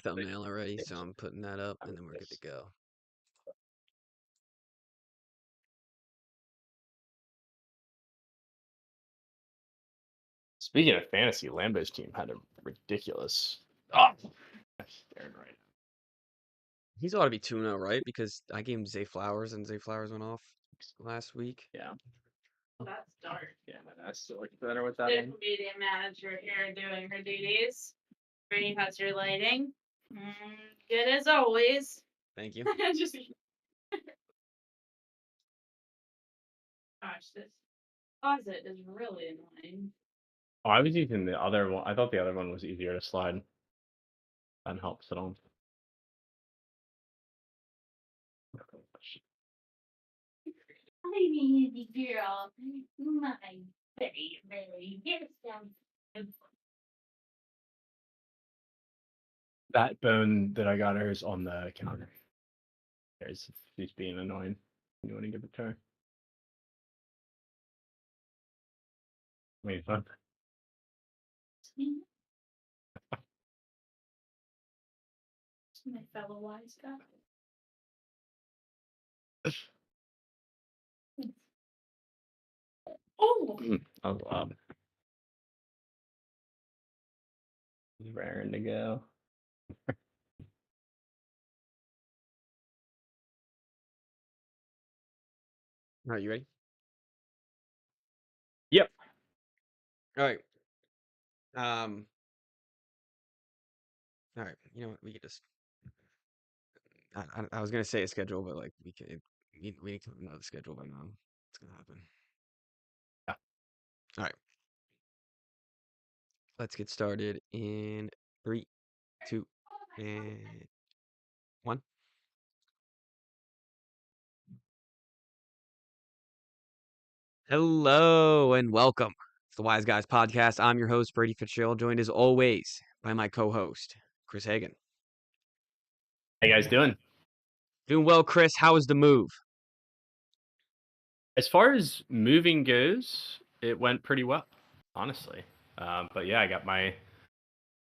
thumbnail already, so I'm putting that up, and then we're good to go. Speaking of fantasy, Lambo's team had a ridiculous. Oh, I'm staring right now. He's ought to be 2-0, right? Because I gave him Zay Flowers, and Zay Flowers went off last week. Yeah. That's dark. Yeah, I still look better with that The one. media manager here doing her duties. Brittany, how's your lighting? Good as always. Thank you. Just gosh, this closet is really annoying. Oh, I was using the other one. I thought the other one was easier to slide. That helps at all. Hi, baby girl. My very yes, That bone that I got her is on the counter. She's being annoying. You want to give it to her? Wait, fun. my fellow wise guy. Oh, Oh, wow. Raring to go. All right, you ready? Yep. All right. All right. You know what? We could just. I was gonna say a schedule, but like we could. We need to know the schedule by now. It's gonna happen. Yeah. All right. Let's get started in 3, 2, and 1. Hello and welcome to the Wise Guys Podcast. I'm your host, Brady Fitzgerald, joined as always by my co-host, Chris Hagan. How you guys doing? Doing well, Chris. How was the move? As far as moving goes, it went pretty well, honestly. But yeah, I got my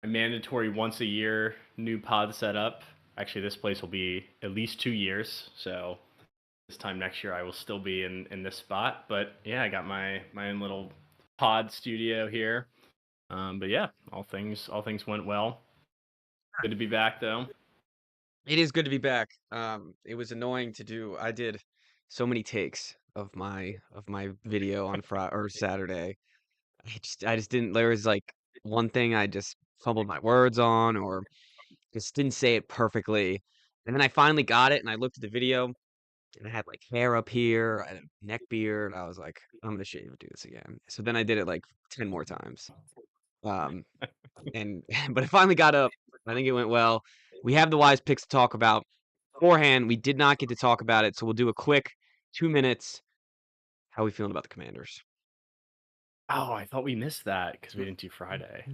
mandatory once a year new pod set up. Actually, this place will be at least 2 years, so this time next year I will still be in this spot. But yeah, I got my own little pod studio here. But yeah, all things went well. Good to be back though. It is good to be back. It was annoying to do. I did so many takes of my video on Friday or Saturday. I just didn't. There was like one thing I just fumbled my words on, or just didn't say it perfectly. And then I finally got it, and I looked at the video, and I had like hair up here, I had a neck beard. I was like, I'm gonna shave and do this again. So then I did it like 10 more times. Um, and but it finally got up. I think it went well. We have the wise picks to talk about. Beforehand, we did not get to talk about it, so we'll do a quick 2 minutes. How are we feeling about the Commanders? Oh, I thought we missed that because we didn't do Friday.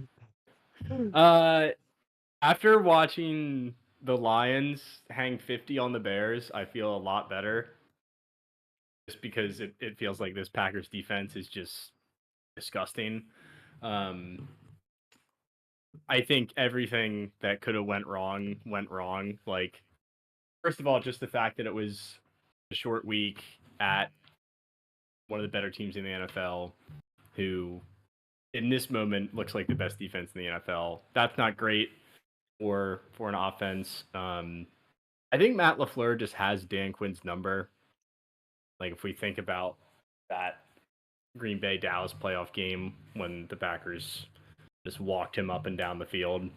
Mm. After watching the Lions hang 50 on the Bears, I feel a lot better. Just because it feels like this Packers defense is just disgusting. I think everything that could have went wrong went wrong. Like, first of all, just the fact that it was a short week at one of the better teams in the NFL, who in this moment looks like the best defense in the NFL. That's not great for an offense. I think Matt LaFleur just has Dan Quinn's number. Like, if we think about that Green Bay Dallas playoff game when the Packers just walked him up and down the field,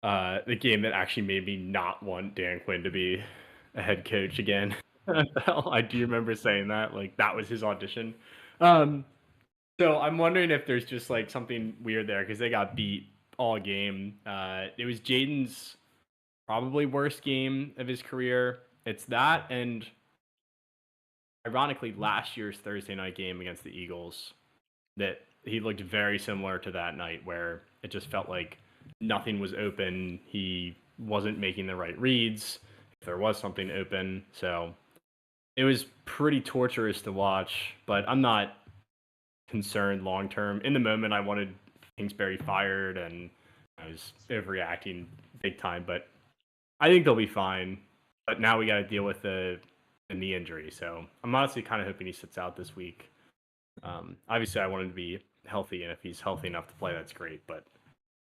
the game that actually made me not want Dan Quinn to be a head coach again. I do remember saying that. Like, that was his audition. So I'm wondering if there's just like something weird there because they got beat all game. It was Jaden's probably worst game of his career. It's that, and ironically, last year's Thursday night game against the Eagles, that he looked very similar to that night, where it just felt like nothing was open. He wasn't making the right reads if there was something open. So it was pretty torturous to watch, but I'm not concerned long term. In the moment, I wanted Kingsbury fired, and I was overreacting take time, but I think they'll be fine. But now we got to deal with the knee injury. So I'm honestly kind of hoping he sits out this week. Obviously, I want him to be healthy, and if he's healthy enough to play, that's great. But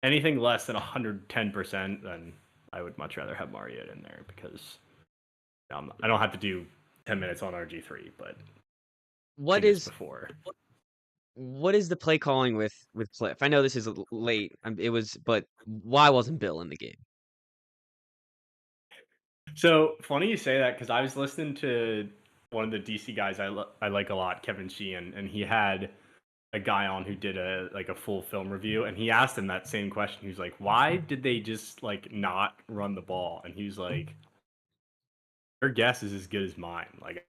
anything less than 110%, then I would much rather have Mariota in there because I don't have to do 10 minutes on RG3, but What seen this is before. what is the play calling with Cliff? I know this is late. It was, but why wasn't Bill in the game? So funny you say that because I was listening to one of the DC guys I like a lot, Kevin Sheehan, and he had a guy on who did a full film review, and he asked him that same question. He was like, "Why did they just like not run the ball?" And he was like, "Your guess is as good as mine." Like,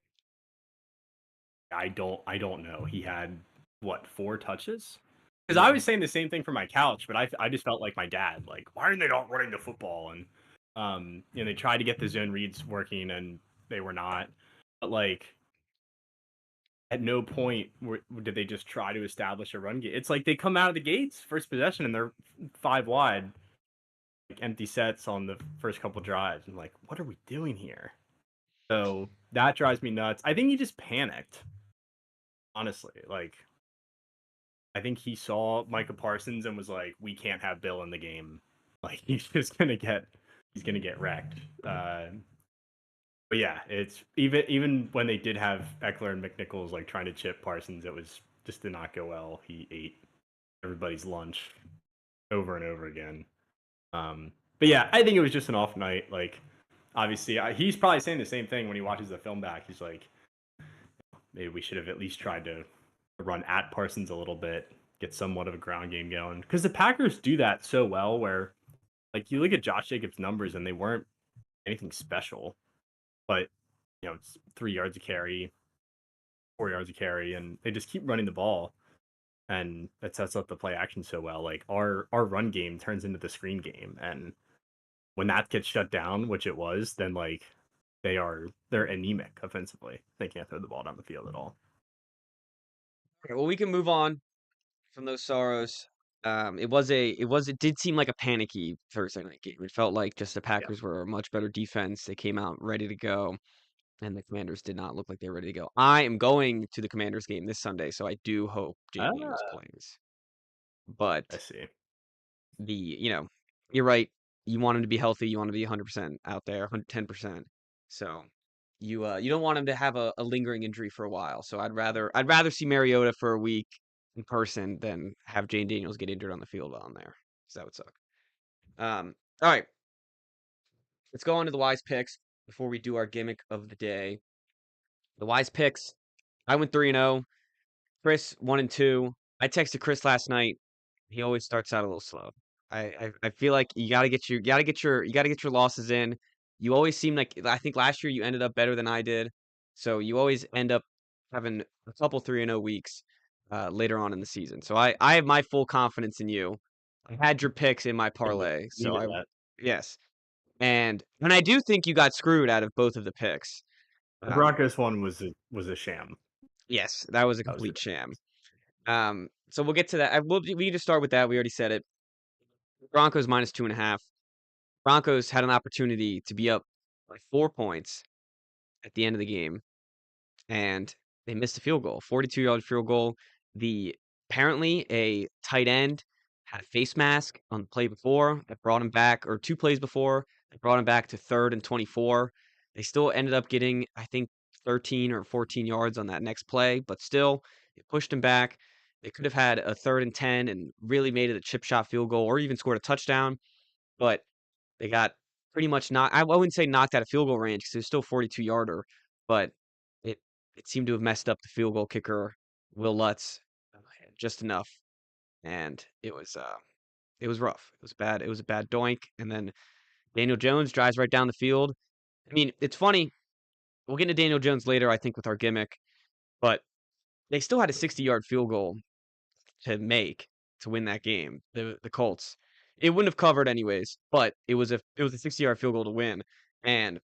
I don't know. He had what 4 touches? Because I was saying the same thing for my couch, but I just felt like my dad. Like, why are they not running the football? And they tried to get the zone reads working, and they were not. But like, at no point did they just try to establish a run game. It's like they come out of the gates first possession and they're 5 wide, like empty sets on the first couple drives. And like, what are we doing here? So that drives me nuts. I think he just panicked. Honestly, like, I think he saw Micah Parsons and was like, "We can't have Bill in the game. Like, he's gonna get wrecked." But yeah, it's even when they did have Eckler and McNichols like trying to chip Parsons, it was just did not go well. He ate everybody's lunch over and over again. But yeah, I think it was just an off night. Like, obviously, he's probably saying the same thing when he watches the film back. He's like, maybe we should have at least tried to run at Parsons a little bit, get somewhat of a ground game going. Because the Packers do that so well where, like, you look at Josh Jacobs' numbers and they weren't anything special. But, it's 3 yards a carry, 4 yards a carry, and they just keep running the ball. And that sets up the play action so well. Like, our run game turns into the screen game. And when that gets shut down, which it was, then, like, they're anemic offensively. They can't throw the ball down the field at all. Okay, well, we can move on from those sorrows. It did seem like a panicky Thursday night game. It felt like just the Yeah. Packers were a much better defense. They came out ready to go, and the Commanders did not look like they were ready to go. I am going to the Commanders game this Sunday, so I do hope Jay Daniels Ah, plays. I But see. you're right. You want him to be healthy. You want him to be 100% out there, 110%. So you don't want him to have a lingering injury for a while. So I'd rather see Mariota for a week in person than have Jane Daniels get injured on the field on there. So that would suck. All right, let's go on to the wise picks before we do our gimmick of the day. The wise picks. I went 3-0. Chris 1-2. I texted Chris last night. He always starts out a little slow. I feel like you gotta get your losses in. You always seem like I think last year you ended up better than I did, so you always end up having a couple 3-0 weeks later on in the season. So I have my full confidence in you. I had your picks in my I parlay, so needed that. yes, and I do think you got screwed out of both of the picks. The Um, Broncos one was a sham. yes, that was a That was complete sham. So we'll get to that. We can just start with that. We already said it. Broncos minus 2.5. Broncos had an opportunity to be up by 4 points at the end of the game, and they missed a field goal, 42-yard field goal. Apparently a tight end had a face mask on the play before that brought him back, or 2 plays before that brought him back to 3rd and 24. They still ended up getting, I think, 13 or 14 yards on that next play, but still, it pushed him back. They could have had a 3rd and 10 and really made it a chip shot field goal, or even scored a touchdown, but they got pretty much knocked. I wouldn't say knocked out of field goal range because it was still 42-yarder, but it it seemed to have messed up the field goal kicker, Will Lutz, just enough, and it was rough. It was bad. It was a bad doink, and then Daniel Jones drives right down the field. I mean, it's funny. We'll get into Daniel Jones later, I think, with our gimmick, but they still had a 60-yard field goal to make to win that game. The Colts. It wouldn't have covered anyways, but it was a 60-yard field goal to win. And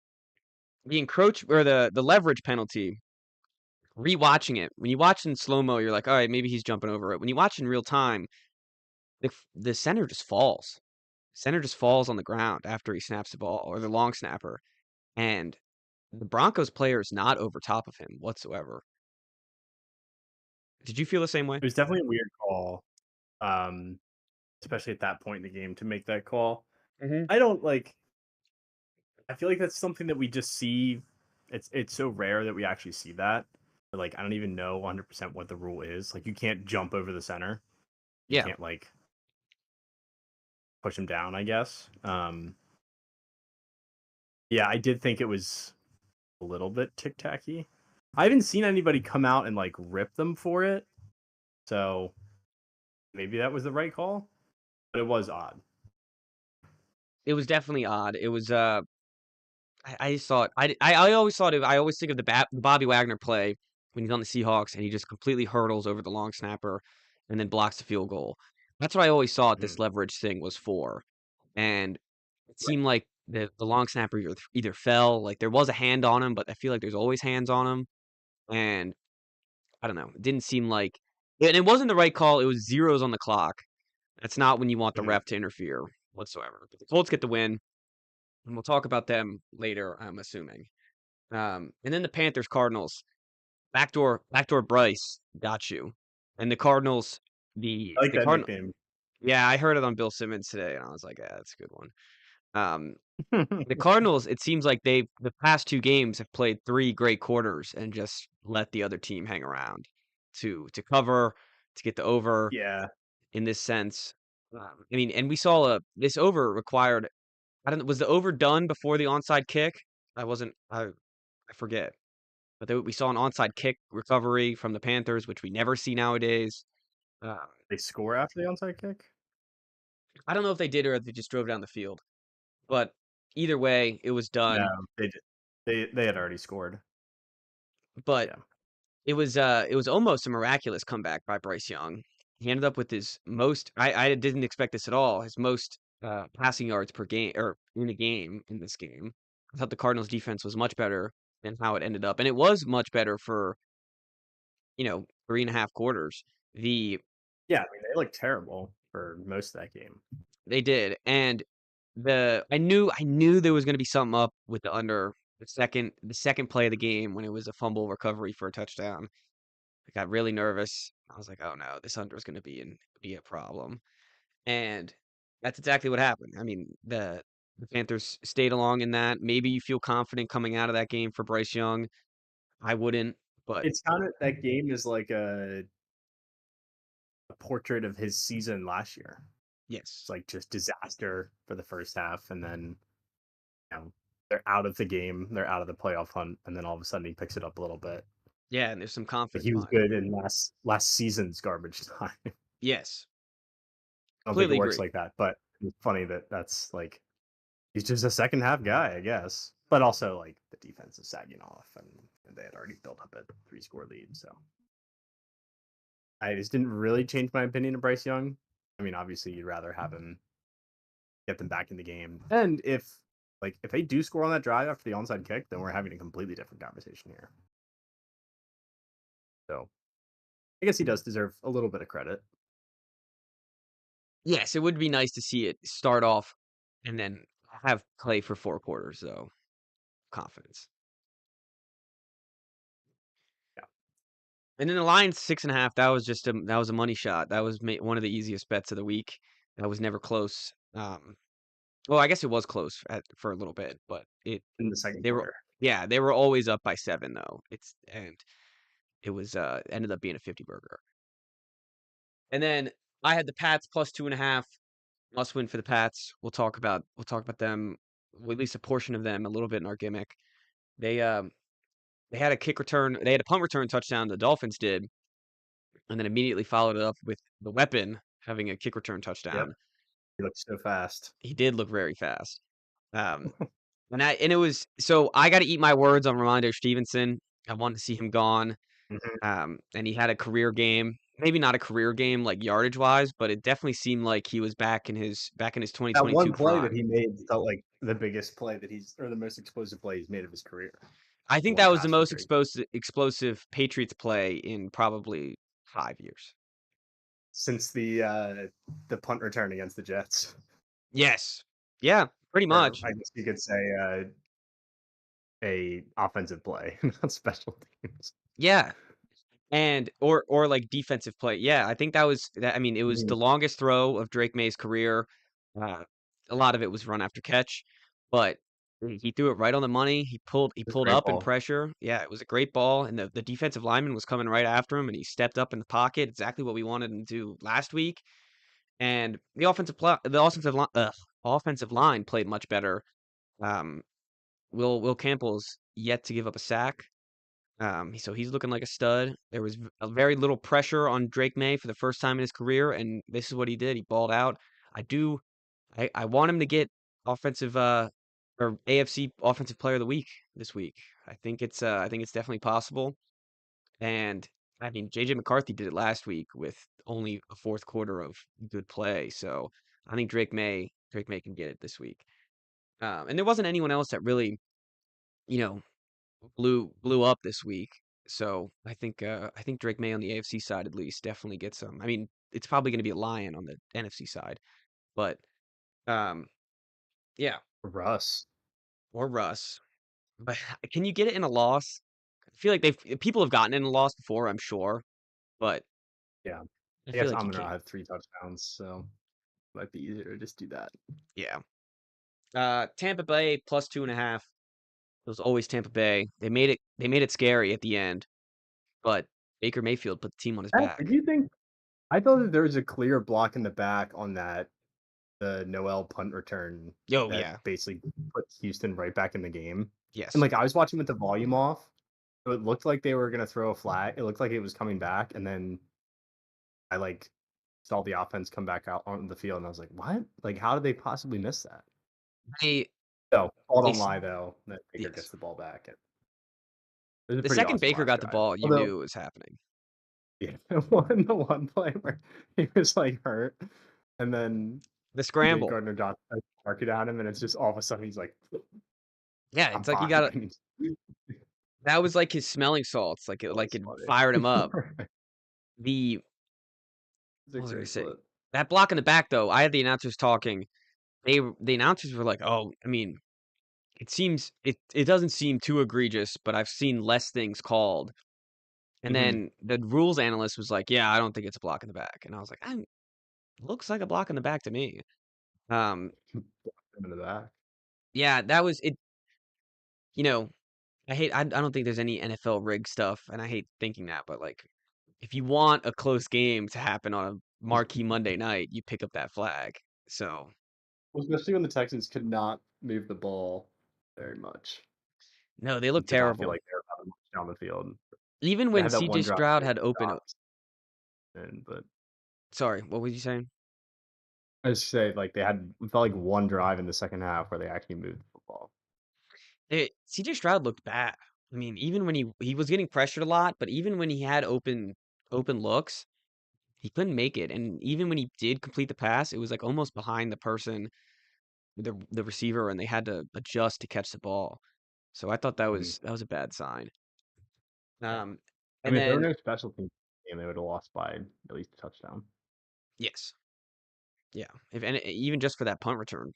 the encroach or the leverage penalty, rewatching it, when you watch in slow-mo, you're like, all right, maybe he's jumping over it. When you watch in real time, the center just falls. center just falls on the ground after he snaps the ball, or the long snapper, and the Broncos player is not over top of him whatsoever. Did you feel the same way? It was definitely a weird call, um, especially at that point in the game to make that call. Mhm. I don't like. I feel like that's something that we just see. It's so rare that we actually see that. Like I don't even know 100% what the rule is. Like you can't jump over the center. You Yeah. can't like push him down, I guess. Yeah, I did think it was a little bit tic-tacky. I haven't seen anybody come out and like rip them for it. So maybe that was the right call, but it was odd. It was definitely odd. It was I just thought I always thought I always think of the Bobby Wagner play when he's on the Seahawks and he just completely hurdles over the long snapper and then blocks the field goal. That's what I always thought Mhm. this leverage thing was for. And it Right. seemed like the long snapper either fell, like there was a hand on him, but I feel like there's always hands on him. And I don't know, it didn't seem like, and it wasn't the right call. It was zeros on the clock. That's not when you want the Mhm. ref to interfere whatsoever. But the Colts get the win, and we'll talk about them later, I'm assuming. And then the Panthers Cardinals backdoor Bryce got you, and the Cardinals I like the that Cardinal. nickname. Yeah, I heard it on Bill Simmons today, and I was like, yeah, that's a good one. The Cardinals, it seems like the past two games have played three great quarters and just let the other team hang around to cover, to get the over Yeah. in this sense. I mean, and we saw this over required. I don't know, was the over done before the onside kick? I wasn't. I forget. But we saw an onside kick recovery from the Panthers, which we never see nowadays. Uh, They score after the onside kick? I don't know if they did or if they just drove down the field. But either way, it was No, done. they did. They had already scored. But Yeah. it was almost a miraculous comeback by Bryce Young. He ended up with his most. I didn't expect this at all. His most passing yards per game or in a game in this game. I thought the Cardinals defense was much better than how it ended up, and it was much better for 3.5 quarters. The Yeah, I mean they looked terrible for most of that game. They did, and I knew there was gonna be something up with the under the second play of the game when it was a fumble recovery for a touchdown. I got really nervous. I was like, "Oh no, this under is gonna be a problem," and that's exactly what happened. I mean, the Panthers stayed along in that. Maybe you feel confident coming out of that game for Bryce Young. I wouldn't, but It's kind of that game is like a portrait of his season last year. It's yes. like just disaster for the first half, and then they're out of the game, they're out of the playoff hunt, and then all of a sudden he picks it up a little bit. Yeah, and there's some But confidence he was behind it. good in last season's garbage time. I Yes. don't think it Completely works agree. like that, but it's funny that that's like he's just a second half guy, I guess. But also like the defense is sagging off, and they had already built up a 3-score lead, so I just didn't really change my opinion of Bryce Young. I mean, obviously you'd rather have him get them back in the game, and if they do score on that drive after the onside kick, then we're having a completely different conversation here. So I guess he does deserve a little bit of credit. Yes, it would be nice to see it start off and then have play for 4 quarters, though. Confidence. Yeah. And then the Lions 6.5, that was a money shot. That was one of the easiest bets of the week. That was never close. Well, I guess it was close for a little bit, but In the second they were quarter. yeah, they were always up by 7 though. It was ended up being a 50 burger. And then I had the Pats plus 2.5. Must win for the Pats. We'll talk about them, well, at least a portion of them, a little bit in our gimmick. They had a kick return. They had a punt return touchdown. The Dolphins did, and then immediately followed it up with the weapon having a kick return Yep. touchdown. He looked so fast. He did look very fast. Um, and it was so I got to eat my words on Ramondre Stevenson. I wanted to see him gone. Mhm. And he had a career game. Maybe not a career game like yardage wise, but it definitely seemed like he was back in his That 2022 one play that prime. he made felt like the biggest play or the most explosive play he's made of his career. I The think one that was the pass from most Drake. explosive Patriots play in probably 5 years. Since the punt return against the Jets. Yes. Yeah, pretty Or much. I guess you could say a offensive play, not special teams. Yeah. And or like defensive play. Yeah, I think that was that. I mean, it was Mhm. the longest throw of Drake May's career. Uh, a lot of it was run after catch, but he threw it right on the money. He It's a pulled great up in ball. pressure. Yeah, it was a great ball, and the defensive lineman was coming right after him, and he stepped up in the pocket, exactly what we wanted him to do last week. And the offensive line played much better. Um, Will Campbell's yet to give up a sack. So he's looking like a stud. There was a very little pressure on Drake May for the first time in his career, and this is what he did. He balled out. I do. I want him to get offensive or AFC Offensive Player of the Week this week. I think it's definitely possible. And I mean, JJ McCarthy did it last week with only a fourth quarter of good play. So I think Drake May can get it this week. And there wasn't anyone else that really, you know, blew up this week. So I think Drake May on the AFC side at least definitely gets some. I mean, it's probably going to be a Lion on the NFC side, but um, yeah, Russ. or Russ. But can you get it in a loss? I feel like people have gotten it in a loss before, I'm sure, but Yeah. I I feel guess like you Amon Ra can't. had 3 touchdowns, so might be easier to just do that. Yeah. Tampa Bay plus 2.5. It was always Tampa Bay. They made it scary at the end, but Baker Mayfield put the team on his Did back. you think I thought that there was a clear block in the back on the Noel punt return Oh that yeah. basically put Houston right back in the game. And Yes. like I was watching with the volume off, so it looked like they were gonna throw a flag. It looked like it was coming back, and then I like saw the offense come back out on the field, and I was like, "What? Like, how did they possibly miss that?" They So all they don't s- lie though. That Baker yes. gets the ball back. It was a The pretty second awesome Baker last got the drive. ball, you Although, knew it was happening. yeah, the one play where he was like hurt, and then The Jake scramble. Gardner Johnson mark it at him, and it's just all of a sudden he's like, Yeah, "I'm it's like you fine." got that was like his smelling salts, That like was it funny. fired him up. The It's a what was I gonna great say? clip. That block in the back though, I had the announcers talking. The announcers were like, "Oh, I mean, it doesn't seem too egregious, but I've seen less things called." And Mhm. then the rules analyst was like, "Yeah, I don't think it's a block in the back." And I was like, looks like a block in the back to me." Um, Into the back. yeah, that was it. You know, I don't think there's any NFL rig stuff, and I hate thinking that, but like, if you want a close game to happen on a marquee Monday night, you pick up that flag. So Well, especially when the Texans could not move the ball very much. no, they look It did not feel terrible. like they were having much down the field. Even They when had that CJ one drive Stroud where they had open. stopped, and but Sorry, what were you saying? I just say like they had it felt like one drive in the second half where they actually moved the football. CJ Stroud looked bad. I mean, even when he was getting pressured a lot, but even when he had open looks, he couldn't make it. And even when he did complete the pass, it was like almost behind the person, the receiver, and they had to adjust to catch the ball. So I thought Mhm. that was a bad sign. Yeah. Um, I and mean, if there were then no special teams game, they would have lost by at least a touchdown. yes, yeah. If and even just for that punt return,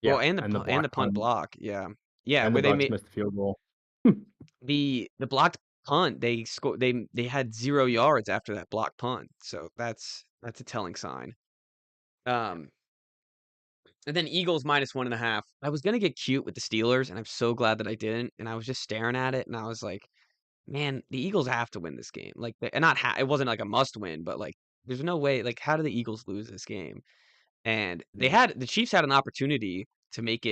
well, Yeah, and the and block the punt punt block, yeah, yeah, and the where they Bucks made missed the field goal. the blocked punt, they had 0 yards after that blocked punt, so that's a telling sign. Um, and then Eagles minus 1.5. I was gonna get cute with the Steelers, and I'm so glad that I didn't. And I was just staring at it, and I was like, man, the Eagles have to win this game. Like, and not it wasn't like a must win, but like, there's no way. Like, how do the Eagles lose this game? And Mhm. the Chiefs had an opportunity to make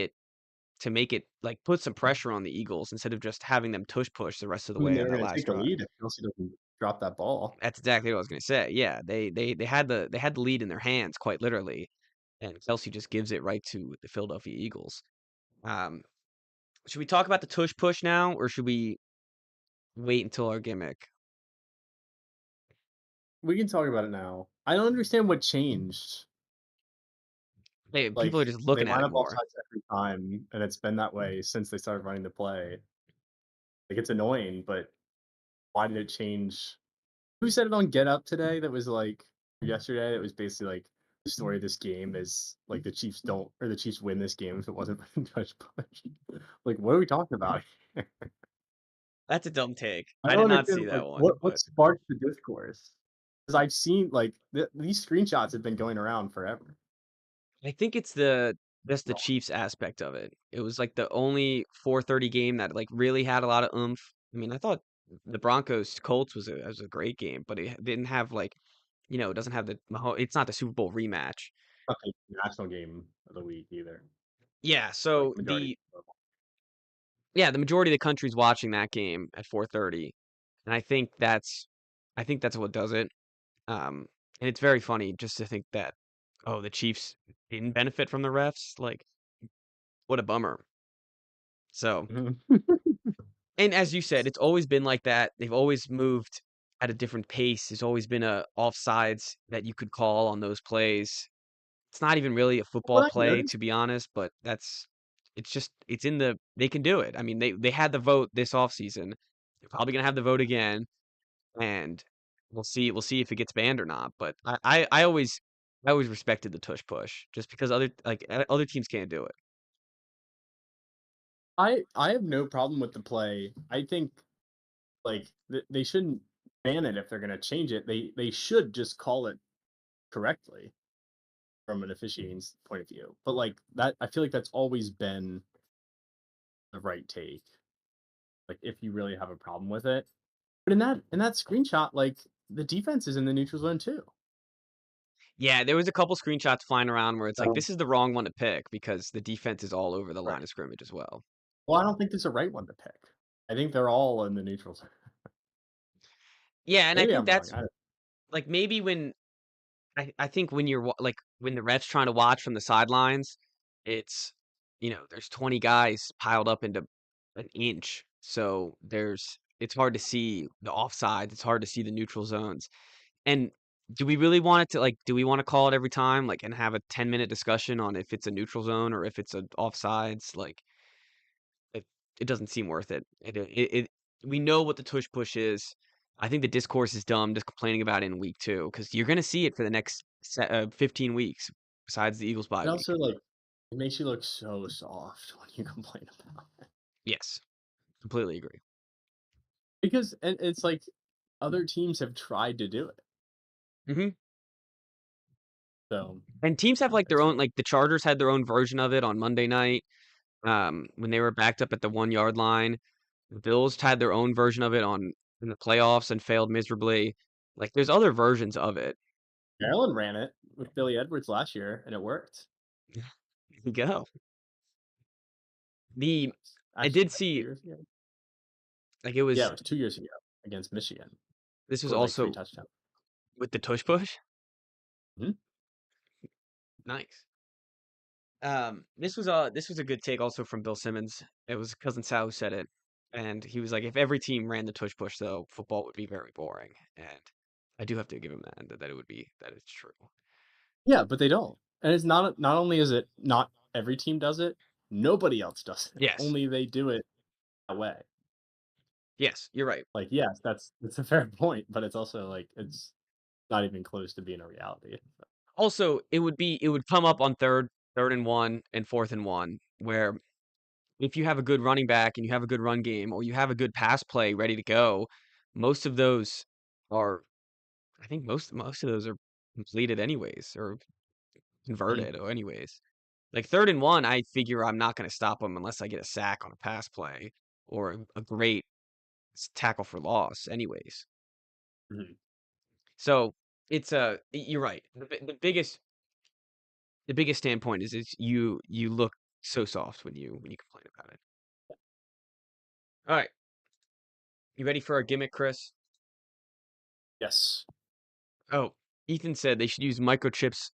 it like put some pressure on the Eagles instead of just having them tush push the rest of the I mean, way they on were that gonna last take the drive. lead if Kelsey doesn't drop that ball. That's exactly what I was gonna say. Yeah, they had the lead in their hands quite literally, and Kelsey just gives it right to the Philadelphia Eagles. Um, should we talk about the tush push now, or should we wait until our gimmick? We can talk about it now. I don't understand what changed. Hey, Like, people are just they looking at line it up more. offsides every time, and it's been that way since they started running the play. Like, it's annoying, but why did it change? Who said it on Get Up today that was like yesterday? It was basically like the story of this game is like the Chiefs don't or the Chiefs win this game if it wasn't for the touch push. Like, what are we talking about? That's a dumb take. I I don't did not see understand like that one, what but sparked the discourse. Because I've seen like these screenshots have been going around forever. I think it's just the Chiefs aspect of it. It was like the only 4:30 game that like really had a lot of oomph. I mean, I thought the Broncos Colts was a great game, but it didn't have like, it doesn't have it's not the Super Bowl rematch. Not the national game of the week either. Yeah, Like so majority. the majority of the country's watching that game at 4:30, and I think that's what does it. And it's very funny just to think that, oh, the Chiefs didn't benefit from the refs. Like, what a bummer. So, Mhm. and as you said, it's always been like that. They've always moved at a different pace. There's always been a offsides that you could call on those plays. It's not even really a football What I play, noticed, to be honest, but it's in they can do it. I mean, they had the vote this offseason. They're probably gonna have the vote again, and we'll see if it gets banned or not. But I always respected the tush push just because other teams can't do it. I have no problem with the play. I think like they shouldn't ban it if they're going to change it. They should just call it correctly from an officiating point of view. But like that, I feel like that's always been the right take. Like if you really have a problem with it. But in that screenshot, like the defense is in the neutral zone too. Yeah, there was a couple screenshots flying around where it's like So this is the wrong one to pick because the defense is all over the right. line of scrimmage as well. Well, I don't think there's a right one to pick. I think they're all in the neutral zone. Yeah, and I Maybe think I'm wrong. that's like maybe when I think when like when the ref's trying to watch from the sidelines, it's there's 20 guys piled up into an inch, so it's hard to see the offsides. It's hard to see the neutral zones. And do we really want it to like? Do we want to call it every time, like, and have a 10-minute discussion on if it's a neutral zone or if it's a offsides? Like, it, it doesn't seem worth it. We know what the tush push is. I think the discourse is dumb just complaining about it in week 2 because you're gonna see it for the next 15 weeks besides the Eagles bye it week. also like it makes you look so soft when you complain about it. Yes, completely agree. Because and it's like other teams have tried to do it. hmm So And teams have like their it's own, like the Chargers had their own version of it on Monday night. When they were backed up at the 1-yard line. The Bills had their own version of it in the playoffs and failed miserably. Like there's other versions of it. Maryland ran it with Billy Edwards last year and it worked. There you go. The I Actually, did like 2 see years ago. like it Yeah, it was was 2 years ago against Michigan. this was Scored like 3 also touchdowns. with the tush push. Mhm. Nice. This was a good take also from Bill Simmons. It was cousin Sal who said it, and he was like, if every team ran the tush push, though, football would be very boring. And I do have to give him that it would be that it's true. Yeah, but they don't. And it's not only is it not every team does it, nobody else does it. Yes, Only they do it that way. yes, you're right. Like, yes, that's a fair point, but it's also like it's not even close to being a reality. Also, it would come up on third and 1 and 4th and 1 where if you have a good running back and you have a good run game or you have a good pass play ready to go, most of those are I think most of those are completed anyways or Mhm. converted or anyways. Like 3rd and 1, I figure I'm not going to stop them unless I get a sack on a pass play or a great tackle for loss anyways. Mhm. So, you're right. The biggest standpoint is you look so soft when you complain about it. All right, you ready for our gimmick, Chris? Yes. Oh, Ethan said they should use microchips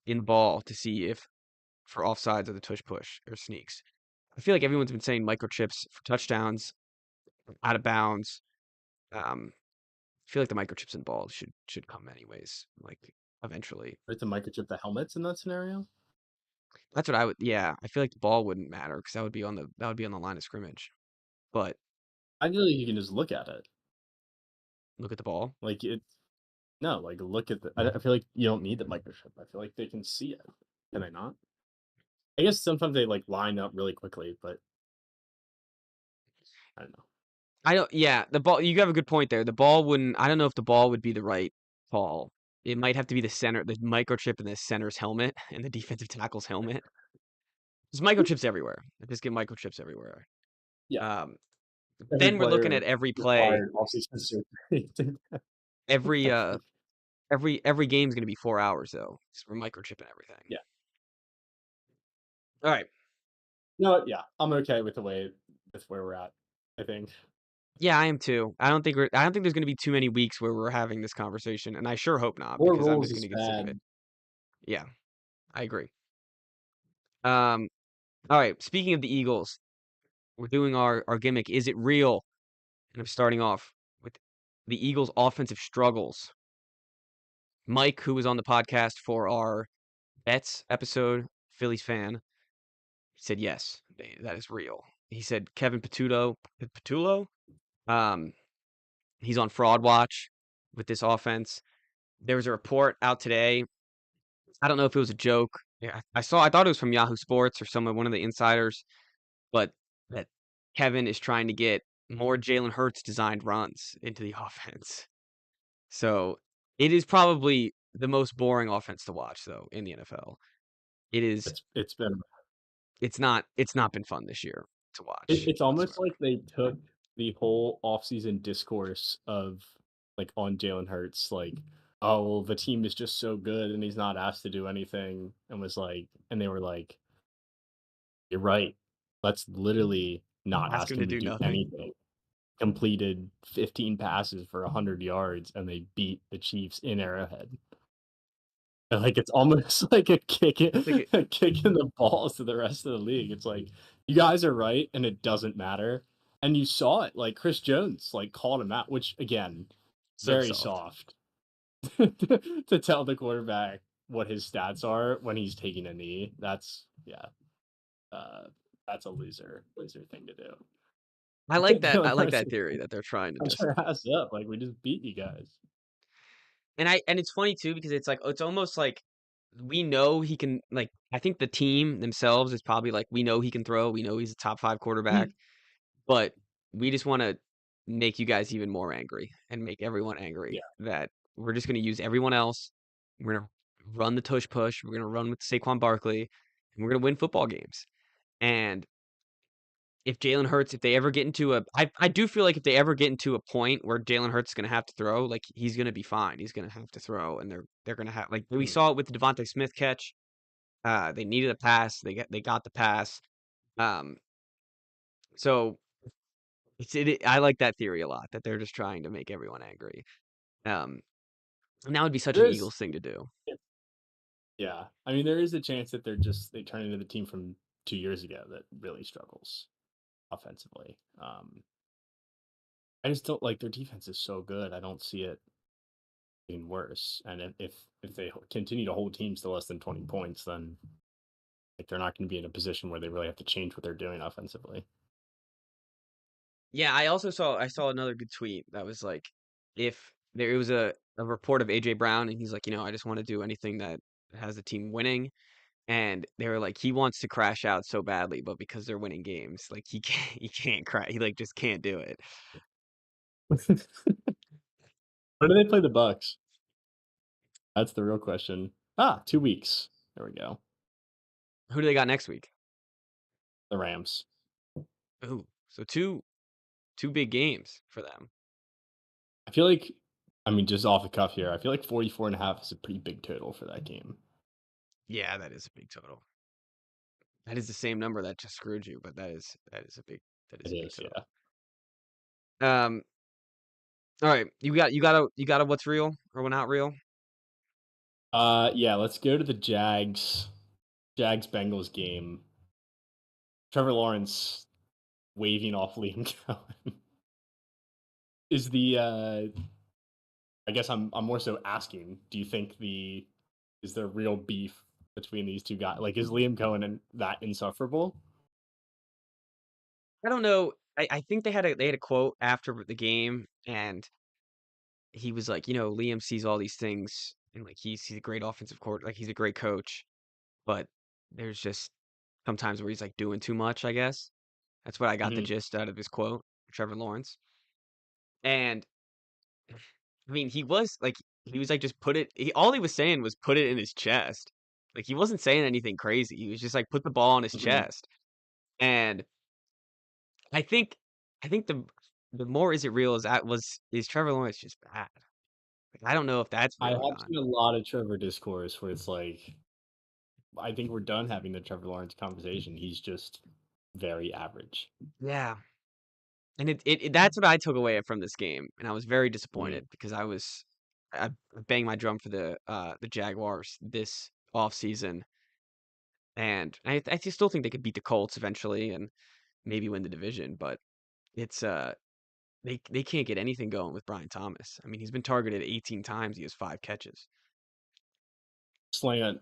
in the ball to see if for offsides of the tush push or sneaks. I feel like everyone's been saying microchips for touchdowns, out of bounds. Um, I feel like the microchips in the ball should come anyways, like eventually. With the microchip the helmets in that scenario? That's what I would. Yeah, I feel like the ball wouldn't matter because that would be on the line of scrimmage. But I feel like you can just look at it. look at the ball. Like it No, like look at the. I feel like you don't need the microchip. I feel like they can see it. Can they not? I guess sometimes they like line up really quickly, but I don't know. I don't. Yeah, the ball. You have a good point there. The ball wouldn't. I don't know if the ball would be the right call. It might have to be the center, the microchip in the center's helmet and the defensive tackle's helmet. There's microchips everywhere. I just get microchips everywhere. Yeah, Um, every then we're looking player at every play. required off-season surgery. Every every game's gonna be 4 hours though. 'Cause we're microchipping everything. Yeah. All right. No, yeah, I'm okay with with where we're at. I think. Yeah, I am too. I don't think there's gonna be too many weeks where we're having this conversation, and I sure hope not More because I'm rules just is gonna get sick of it. bad. Yeah, I agree. Um, all right. Speaking of the Eagles, we're doing our gimmick. Is it real? And I'm starting off with the Eagles' offensive struggles. Mike, who was on the podcast for our bets episode, Phillies fan, said yes, that is real. He said Kevin Patullo, um, he's on fraud watch with this offense. There was a report out today. I don't know if it was a joke. Yeah, I thought it was from Yahoo Sports or one of the insiders, but that Kevin is trying to get more Jalen Hurts designed runs into the offense. So it is probably the most boring offense to watch, though, in the NFL. It is. It's been. It's not been fun this year to watch It's almost whatsoever. like they took the whole offseason discourse of like on Jalen Hurts, like, oh well, the team is just so good and he's not asked to do anything, and was like, and they were like, you're right. Let's literally not Ask ask him to him to do do nothing. anything. Completed 15 passes for 100 yards, and they beat the Chiefs in Arrowhead. And, like, it's almost like a kick Like a kick in the balls to the rest of the league. It's like, you guys are right, and it doesn't matter. And you saw it, like Chris Jones, like called him out, which again, so very soft. soft to tell the quarterback what his stats are when he's taking a knee. That's that's a loser thing to do. I like that. I Jalen like Hurts that theory that they're trying to punch just. our ass up, like we just beat you guys. And it's funny too because it's almost like we know he can. Like I think the team themselves is probably like we know he can throw. We know he's a top 5 quarterback, but we just want to make you guys even more angry and make everyone angry Yeah. that we're just going to use everyone else. We're going to run the tush push. We're going to run with Saquon Barkley, and we're going to win football games. And if Jalen Hurts, if they ever get into I do feel like if they ever get into a point where Jalen Hurts is going to have to throw, like he's going to be fine. He's going to have to throw, and they're going to have like we saw it with the Devontae Smith catch. They needed a pass. They got the pass. Um, so I like that theory a lot that they're just trying to make everyone angry. Um, and that would be such There an is, Eagles thing to do. yeah. I mean, there is a chance that they turn into the team from 2 years ago that really struggles offensively. I just don't like their defense is so good. I don't see it getting worse. And if they continue to hold teams to less than 20 points, then like they're not going to be in a position where they really have to change what they're doing offensively. Yeah, I saw another good tweet that was like, if there was a report of AJ Brown, and he's like, I just want to do anything that has the team winning. And they were like, he wants to crash out so badly, but because they're winning games, like he can't cry. He like just can't do it. When do they play the Bucks? That's the real question. 2 weeks. There we go. Who do they got next week? The Rams. Ooh, so two big games for them. I feel like, I mean, just off the cuff here, I feel like 44.5 is a pretty big total for that game. Yeah, that is a big total. That is the same number that just screwed you, but that is a big It big is, total. yeah. All right, you got a what's real or what not real? Yeah, let's go to the Jags Bengals game. Trevor Lawrence waving off Liam Cohen. Is the I guess I'm more so asking, do you think is there real beef between these two guys? Like, is Liam Cohen that insufferable? I don't know. I think they had a quote after the game, and he was like, Liam sees all these things and like he's a great offensive court, like he's a great coach, but there's just sometimes where he's like doing too much, I guess. That's what I got the Mhm. gist out of his quote, Trevor Lawrence. And I mean, he was like just all he was saying was put it in his chest. Like he wasn't saying anything crazy. He was just like put the ball on his Mhm. chest. And I think the more is it real is Trevor Lawrence just bad. Like I don't know if that's I real or have not. seen a lot of Trevor discourse where it's like, I think we're done having the Trevor Lawrence conversation. He's just very average. Yeah. And that's what I took away from this game, and I was very Mhm. disappointed because I banged my drum for the Jaguars this offseason, and I just still think they could beat the Colts eventually and maybe win the division, but it's they can't get anything going with Brian Thomas. I mean, he's been targeted 18 times, he has 5 catches. Slant,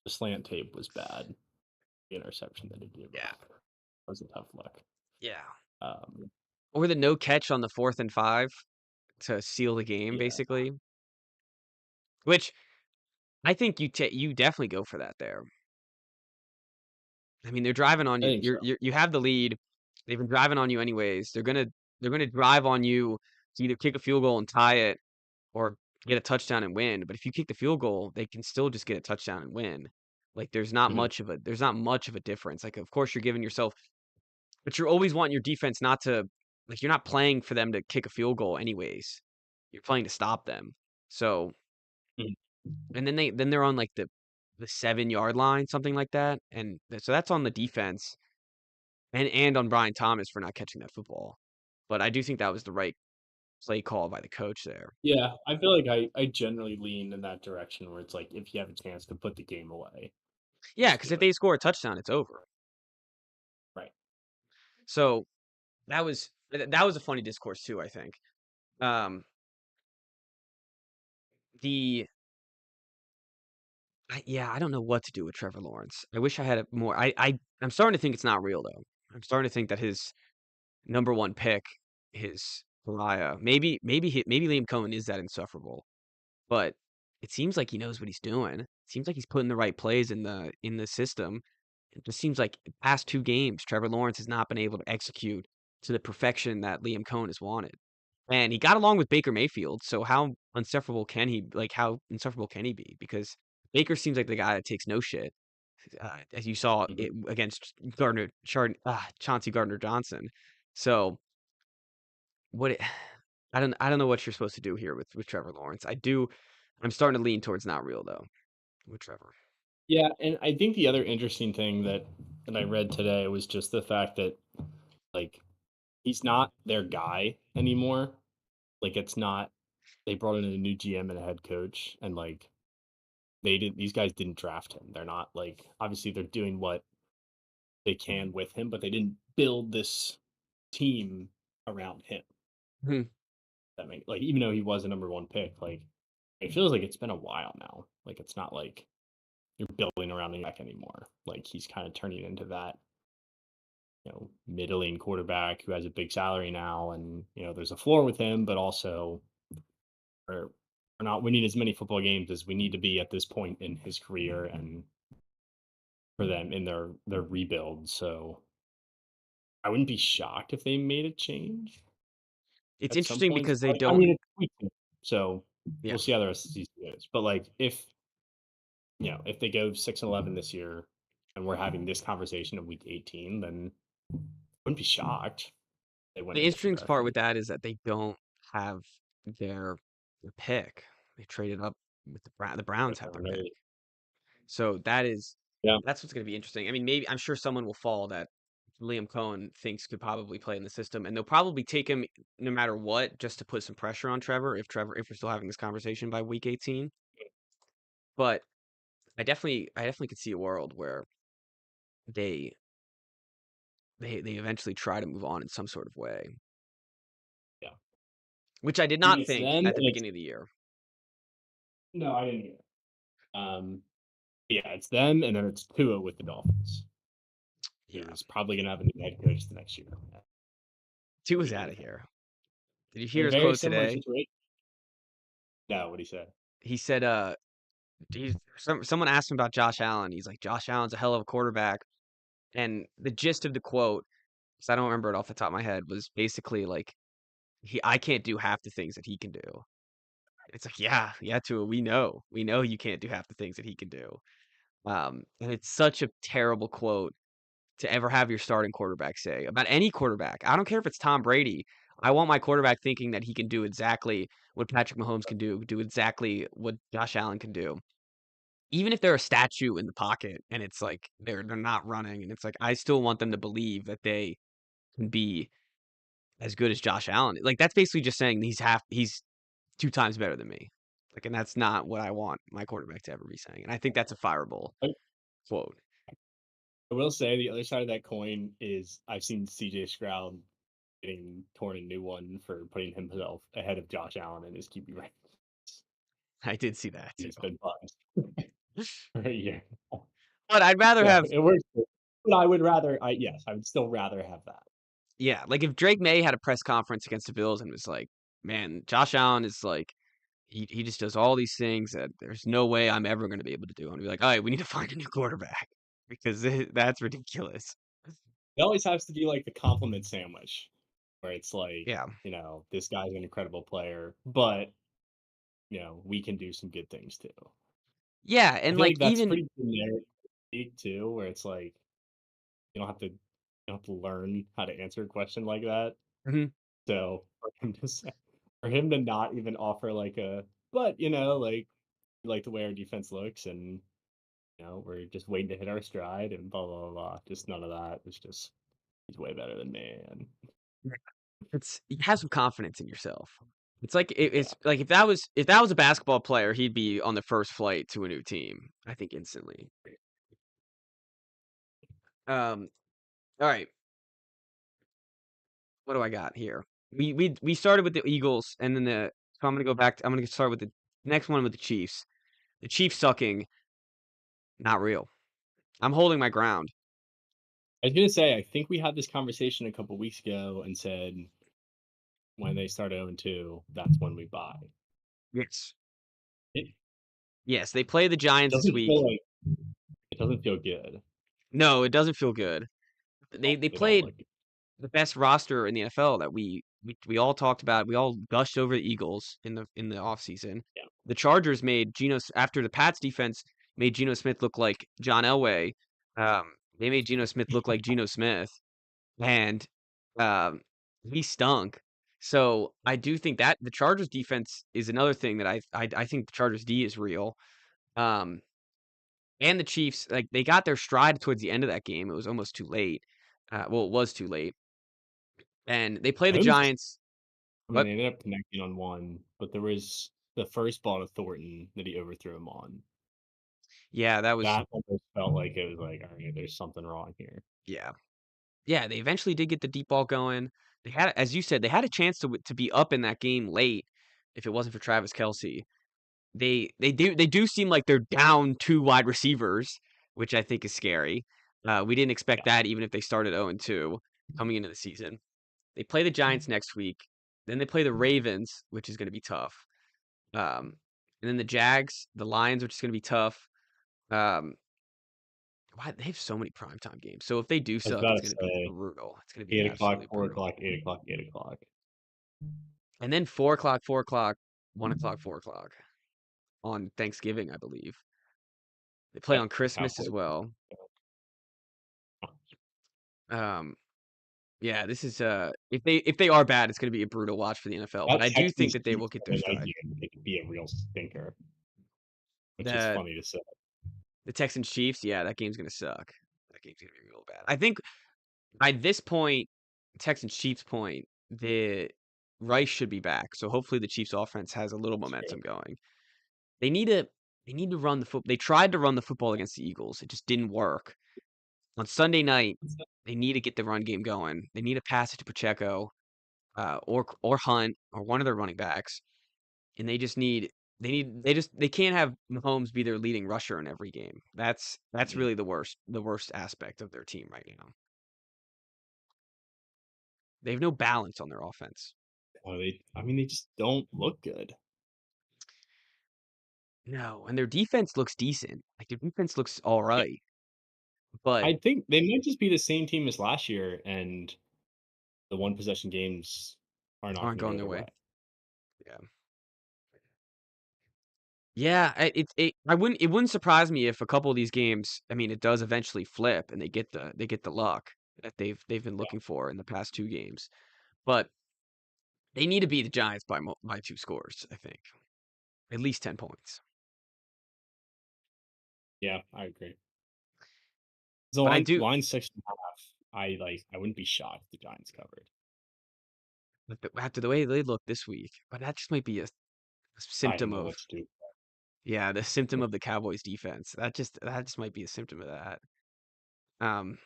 the slant tape was bad. The interception that he gave Yeah. up was a tough look. Yeah. Um, Or the no catch on the 4th and 5 to seal the game, yeah, basically, which I think you definitely go for that there. I mean, they're driving on I you. think so. You have the lead. They've been driving on you anyways. They're gonna drive on you to either kick a field goal and tie it or get a touchdown and win. But if you kick the field goal, they can still just get a touchdown and win. Like Mhm. there's not much of a difference. Like of course you're giving yourself, but you're always wanting your defense not to, like, you're not playing for them to kick a field goal anyways. You're playing to stop them. So Mhm. and then they're on like the 7-yard line, something like that. And so that's on the defense. And on Brian Thomas for not catching that football. But I do think that was the right play call by the coach there. Yeah, I feel like I generally lean in that direction where it's like if you have a chance to put the game away, Yeah, just because do if it. they score a touchdown, it's over. Right. So that was a funny discourse too, I think. Um, the yeah, I don't know what to do with Trevor Lawrence. I wish I had more. I'm starting to think it's not real though. I'm starting to think that his number one pick, his pariah, maybe Liam Cohen is that insufferable, but it seems like he knows what he's doing. It seems like he's putting the right plays in the system. It just seems like the past 2 games, Trevor Lawrence has not been able to execute to the perfection that Liam Cohen has wanted. And he got along with Baker Mayfield, so how insufferable can he be? Because Baker seems like the guy that takes no shit, as you saw Mhm. it against Chauncey Gardner Johnson. So what it, I don't know what you're supposed to do here with Trevor Lawrence. I'm starting to lean towards not real though with Trevor. Yeah, and I think the other interesting thing that I read today was just the fact that like he's not their guy anymore. Like it's not they brought in a new GM and a head coach and like these guys didn't draft him. They're not like obviously they're doing what they can with him, but they didn't build this team around him. Hmm. That make like even though he was a number one pick, like it feels like it's been a while now. Like it's not like you're building around the back anymore. Like he's kind of turning into that, middling quarterback who has a big salary now, and there's a floor with him, but also we're, we're not winning as many football games as we need to be at this point in his career and for them in their rebuild. So I wouldn't be shocked if they made a change It's at some interesting point. because they I don't. mean, it's tweaking, so Yeah, we'll see how the rest of the season goes. But like if they go 6-11 this year and we're having this conversation in week 18, then I wouldn't be shocked if they went the a different interesting part direction. with that is that they don't have their pick. They traded up with the Browns have their pick. So Yeah. that's what's going to be interesting. I mean, maybe I'm sure someone will fall that Liam Cohen thinks could probably play in the system, and they'll probably take him no matter what, just to put some pressure on if we're still having this conversation by week 18. But I definitely could see a world where they they eventually try to move on in some sort of way, Yeah. which I did I mean, not it's think them at the and it's beginning of the year. no, I didn't either. Yeah, it's them and then it's Tua with the Dolphins, who Yeah, is probably gonna have a new head coach the next year at two the was beginning out of of camp. here. Did you A hear his very quote similar today? situation. No, what he said. He said, someone asked him about Josh Allen. He's like, Josh Allen's a hell of a quarterback. And the gist of the quote, because I don't remember it off the top of my head, was basically like, I can't do half the things that he can do. It's like, yeah, Tua, we know you can't do half the things that he can do. And it's such a terrible quote to ever have your starting quarterback say about any quarterback. I don't care if it's Tom Brady. I want my quarterback thinking that he can do exactly what Patrick Mahomes can do exactly what Josh Allen can do. Even if they're a statue in the pocket and it's like they're not running, and it's like I still want them to believe that they can be as good as Josh Allen. Like that's basically just saying he's 2 times better than me. Like, and that's not what I want my quarterback to ever be saying. And I think that's a fireable I quote. I will say the other side of that coin is I've seen CJ Stroud getting torn a new one for putting himself ahead of Josh Allen in his QB rank. I did see that too. He's been buzzed for a year. But I'd rather Yeah, have it works. But I would rather, yes, I would still rather have that. yeah, like if Drake May had a press conference against the Bills and was like, "Man, Josh Allen is like he just does all these things that there's no way I'm ever going to be able to do." And be like, "All right, we need to find a new quarterback because that's ridiculous." It always has to be like the compliment sandwich, where it's like, Yeah. this guy's an incredible player, but we can do some good things too. Yeah, I and feel like like that's even pretty generic too, where it's like you don't have to learn how to answer a question like that. Mhm. So for him to not even offer like but like we like the way our defense looks, and we're just waiting to hit our stride and blah blah blah. Just none of that. It's just he's way better than me, and it's you have some confidence in yourself. It's like yeah. it's like if that was a basketball player, he'd be on the first flight to a new team, I think instantly. Um, all right. What do I got here? We started with the Eagles, and then so I'm gonna go back. I'm gonna start with the next one with the Chiefs. The Chiefs sucking, not real. I'm holding my ground. I was gonna say I think we had this conversation a couple weeks ago and said when they start 0-2, that's when we buy. Yes, It yes. They play the Giants this doesn't week. feel like it doesn't feel good. No, it doesn't feel good. They They don't played look good. the best roster in the NFL that we all talked about. We all gushed over the Eagles in the offseason. Yeah. The Chargers made after the Pats defense made Geno Smith look like John Elway. They made Geno Smith look like Geno Smith, and um, he stunk. So I do think that the Chargers defense is another thing that I think the Chargers D is real. Um, and the Chiefs, like they got their stride towards the end of that game. It was almost too late. Well, it was too late. And they play the Mahomes, Giants. I mean, What? they ended up connecting on one, but there was the first ball to Thornton that he overthrew him on. Yeah, that was That almost felt like it was like, all right, there's something wrong here. yeah. Yeah, they eventually did get the deep ball going. They had, as you said, they had a chance to be up in that game late if it wasn't for Travis Kelce. They do seem like they're down 2 wide receivers, which I think is scary. We didn't expect Yeah. that even if they started 0-2 coming into the season. They play the Giants next week. Then they play the Ravens, which is going to be tough. And then the Jags, the Lions, which is going to be tough. Um, Why they have so many primetime games. So if they do I was suck, about it's to gonna be say brutal. It's gonna be 8 o'clock, absolutely 4 o'clock, brutal. 8 o'clock, 8 o'clock. And then 4 o'clock, 4 o'clock, 1 o'clock, 4 o'clock on Thanksgiving, I believe. They play Yeah, on Christmas as Cowboys. well. Um, yeah, this is if they are bad, it's gonna be a brutal watch for the NFL. But That I do think Texans that they will Chiefs get their Sunday night stride. game, it could be a real stinker, which is The funny to say. the Texans Chiefs, yeah, that game's gonna suck. That game's gonna be real bad. I think by this point, Texans Chiefs point, the Rice should be back. So hopefully the Chiefs offense has a little momentum going. They need to run the foot. They tried to run the football against the Eagles. It just didn't work. On Sunday night, they need to get the run game going. They need to pass it to Pacheco, or Hunt or one of their running backs, and they can't have Mahomes be their leading rusher in every game. That's really the worst aspect of their team right now. They have no balance on their offense. They just don't look good. No, and their defense looks decent. Like their defense looks all Yeah. right, but I think they might just be the same team as last year, and the one possession games are not aren't going to going go their their way. way. Yeah. Yeah, it wouldn't surprise me if a couple of these games, I mean, it does eventually flip and they get the luck that they've been Yeah. looking for in the past 2 games. But they need to beat the Giants by 2 scores, I think. At least 10 points. Yeah, I agree. The But I line do line 6.5. I wouldn't be shocked if the Giants covered. after the way they look this week, but that just might be a I don't symptom know of what to do. yeah, the symptom of the Cowboys defense. That just might be a symptom of that. Um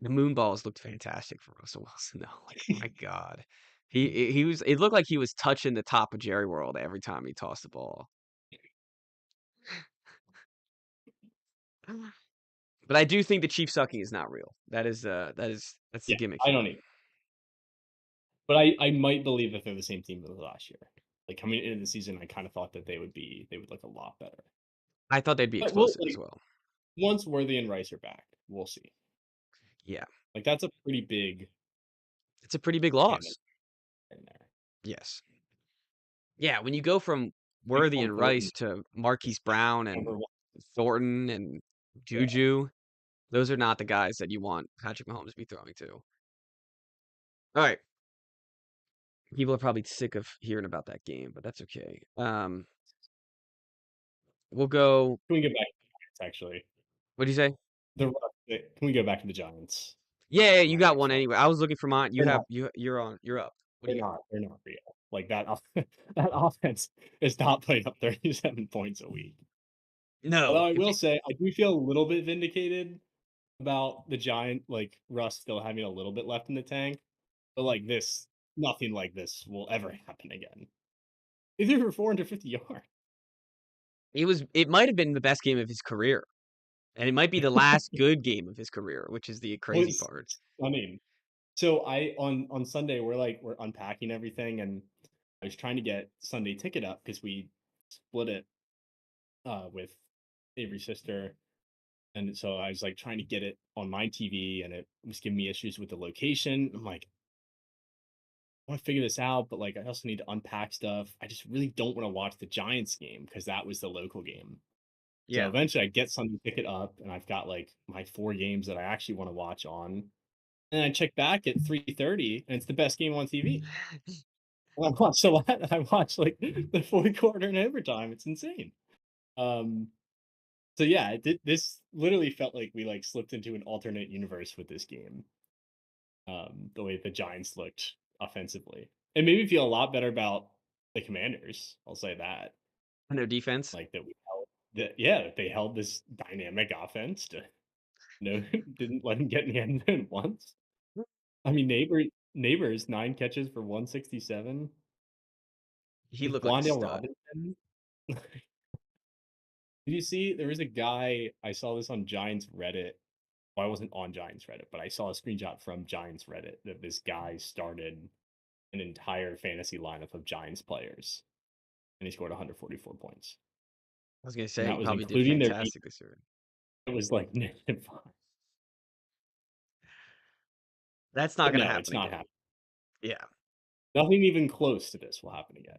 The moon balls looked fantastic for Russell Wilson, though. Like, my God, he was. It looked like he was touching the top of Jerry World every time he tossed the ball. But I do think the Chief sucking is not real. That's the Yeah, gimmick I here. don't either. But I might believe that they're the same team as last year. Like coming into the season, I kind of thought that they would look a lot better. I thought they'd be But we'll explosive as well. once Worthy and Rice are back, we'll see. Yeah, Like that's a pretty big it's a pretty big tandem loss. in there. Yes. Yeah, when you go from Worthy Tyquan and Thornton Rice to Marquise is like Brown number and one. Thornton and Yeah. Juju, those are not the guys that you want Patrick Mahomes to be throwing to. All right. People are probably sick of hearing about that game, but that's okay. We'll go. Can we get back to the Giants? Actually, What do you say? can we go back to the Giants? Yeah, you My got next one one. anyway. I was looking for mine. They're not. You're on. You're up. What do you got? They're not real. Like that. That offense is not putting up 37 points a week. Although No. I will say, I do feel a little bit vindicated about the Giant, like Russ still having a little bit left in the tank. But like this, nothing like this will ever happen again. He threw for 450 yards. It might have been the best game of his career, and it might be the last good game of his career, which is the crazy Was part. stunning. So I on Sunday we're unpacking everything, and I was trying to get Sunday ticket up because we split it with Avery's sister. And so I was like trying to get it on my TV, and it was giving me issues with the location. I'm like, I want to figure this out, but like I also need to unpack stuff. I just really don't want to watch the Giants game because that was the local game. So Yeah. eventually I get Sunday ticket up, and I've got like my 4 games that I actually want to watch on. And I check back at 3:30, and it's the best game on TV. And I watched a lot. I watched like the fourth quarter and overtime. It's insane. Um, so yeah, this literally felt like we like slipped into an alternate universe with this game. The way the Giants looked offensively. It made me feel a lot better about the Commanders. I'll say that. And their defense. Like that we held that yeah, that they held this dynamic offense to no didn't let him get in the end zone once. I mean neighbors 9 catches for 167. He With looked like a Wandale stud. Robinson. Did you see there was a guy I saw this on Giants Reddit. Well, I wasn't on Giants Reddit, but I saw a screenshot from Giants Reddit that this guy started an entire fantasy lineup of Giants players, and he scored 144 points. I was gonna And say that he was probably did including their defense. fantastic this year. It was like -5. That's not But gonna no, it's happen not again. happening. Yeah. Nothing even close to this will happen again.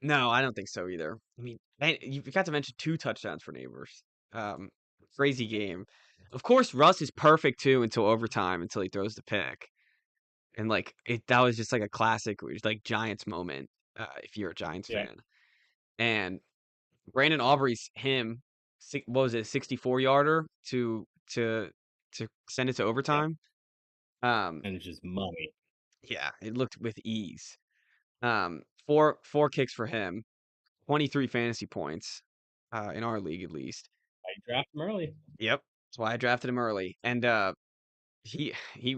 No, I don't think so either. I mean, and you forgot to mention 2 touchdowns for neighbors. Um, Crazy game. Of course, Russ is perfect too until overtime, until he throws the pick. And like that was just like a classic, like Giants moment. If you're a Giants Yeah, fan, and Brandon Aubrey's what was it, 64-yarder to send it to yeah, overtime. Um, and it's just money. yeah, it looked with ease. Four kicks for him, 23 fantasy points, in our league at least. I draft him early. Yep, that's why I drafted him early, and he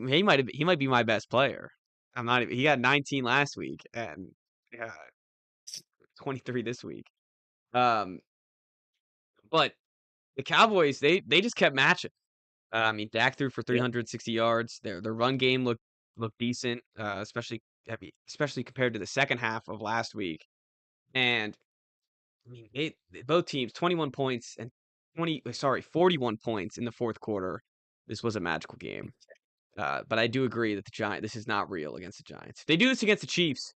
might be my best player. I'm not even, he got 19 last week and uh, 23 this week. Um, but the Cowboys they just kept matching. I mean, Dak threw for Yeah, 360 yards. Their run game looked decent, especially I mean, especially compared to the second half of last week. And I mean, both teams 21 points and 41 points in the fourth quarter. This was a magical game. But I do agree that this is not real against the Giants. If they do this against the Chiefs,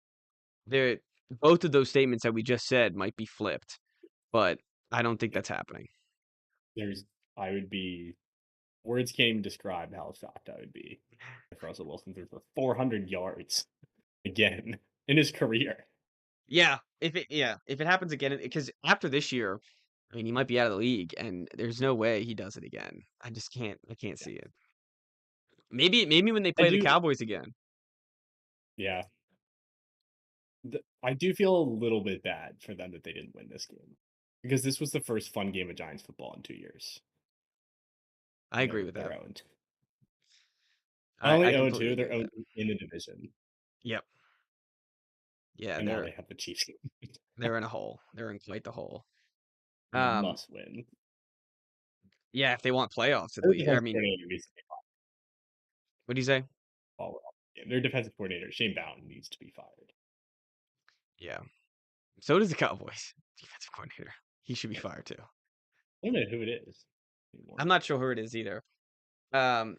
they're both of those statements that we just said might be flipped, but I don't think that's happening. I would be words can't even describe how shocked I would be if Russell Wilson threw for 400 yards again in his career. Yeah, if it happens again, because after this year, I mean, he might be out of the league, and there's no way he does it again. I can't see it. Maybe when they play the Cowboys again. Yeah. I do feel a little bit bad for them that they didn't win this game because this was the first fun game of Giants football in 2 years. I agree with that. They're owned. I Only completely 0-2, agree they're with owned in the division. Yep. Yeah, And now they have the Chiefs. they're in a hole. They're in quite the hole. Must win. Yeah, if they want playoffs at Their least. I defensive mean, coordinator needs to be what do you say? fired. Their defensive coordinator, Shane Bowden, needs to be fired. Yeah. So does the Cowboys defensive coordinator. He should be fired too. I don't know who it is anymore. I'm not sure who it is either. All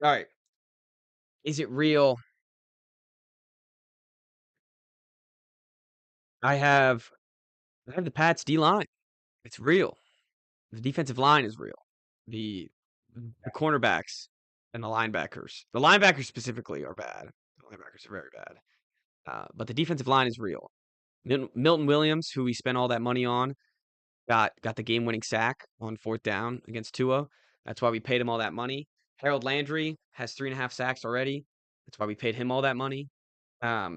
right. Is it real? I have the Pats D line. It's real. The defensive line is real. The cornerbacks and the linebackers. The linebackers specifically are bad. The linebackers are very bad. But the defensive line is real. Milton Williams, who we spent all that money on, got the game-winning sack on 4th down against Tua. That's why we paid him all that money. Harold Landry has 3.5 sacks already. That's why we paid him all that money. I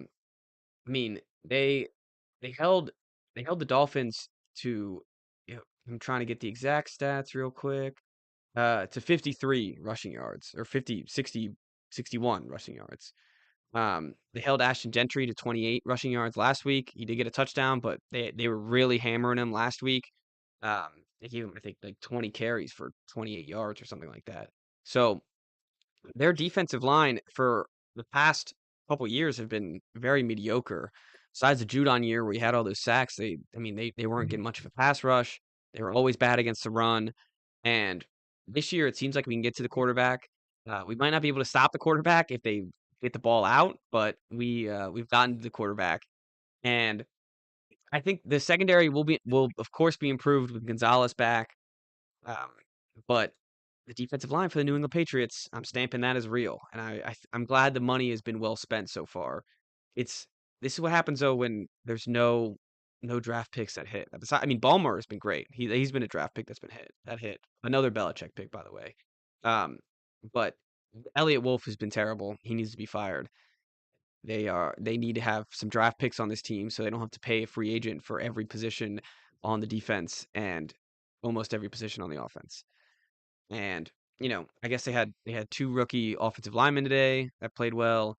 mean, they held the Dolphins to, I'm trying to get the exact stats real quick. To 53 rushing yards, or 61 rushing yards. They held Ashton Gentry to 28 rushing yards last week. He did get a touchdown, but they were really hammering him last week. They gave him, I think, like 20 carries for 28 yards or something like that. So their defensive line for the past couple years have been very mediocre. Besides the Judon year where he had all those sacks, they weren't getting much of a pass rush. They were always bad against the run. And this year, it seems like we can get to the quarterback. We might not be able to stop the quarterback if they get the ball out, but we've gotten to the quarterback, and I think the secondary will of course be improved with Gonzalez back. But the defensive line for the New England Patriots, I'm stamping that as real, and I'm glad the money has been well spent so far. This is what happens though when there's no draft picks that hit. I mean, Ballmer has been great. He's been a draft pick that's been hit. That hit another Belichick pick, by the way. But Elliott Wolf has been terrible. He needs to be fired. They need to have some draft picks on this team so they don't have to pay a free agent for every position on the defense and almost every position on the offense. And I guess they had 2 rookie offensive linemen today that played well.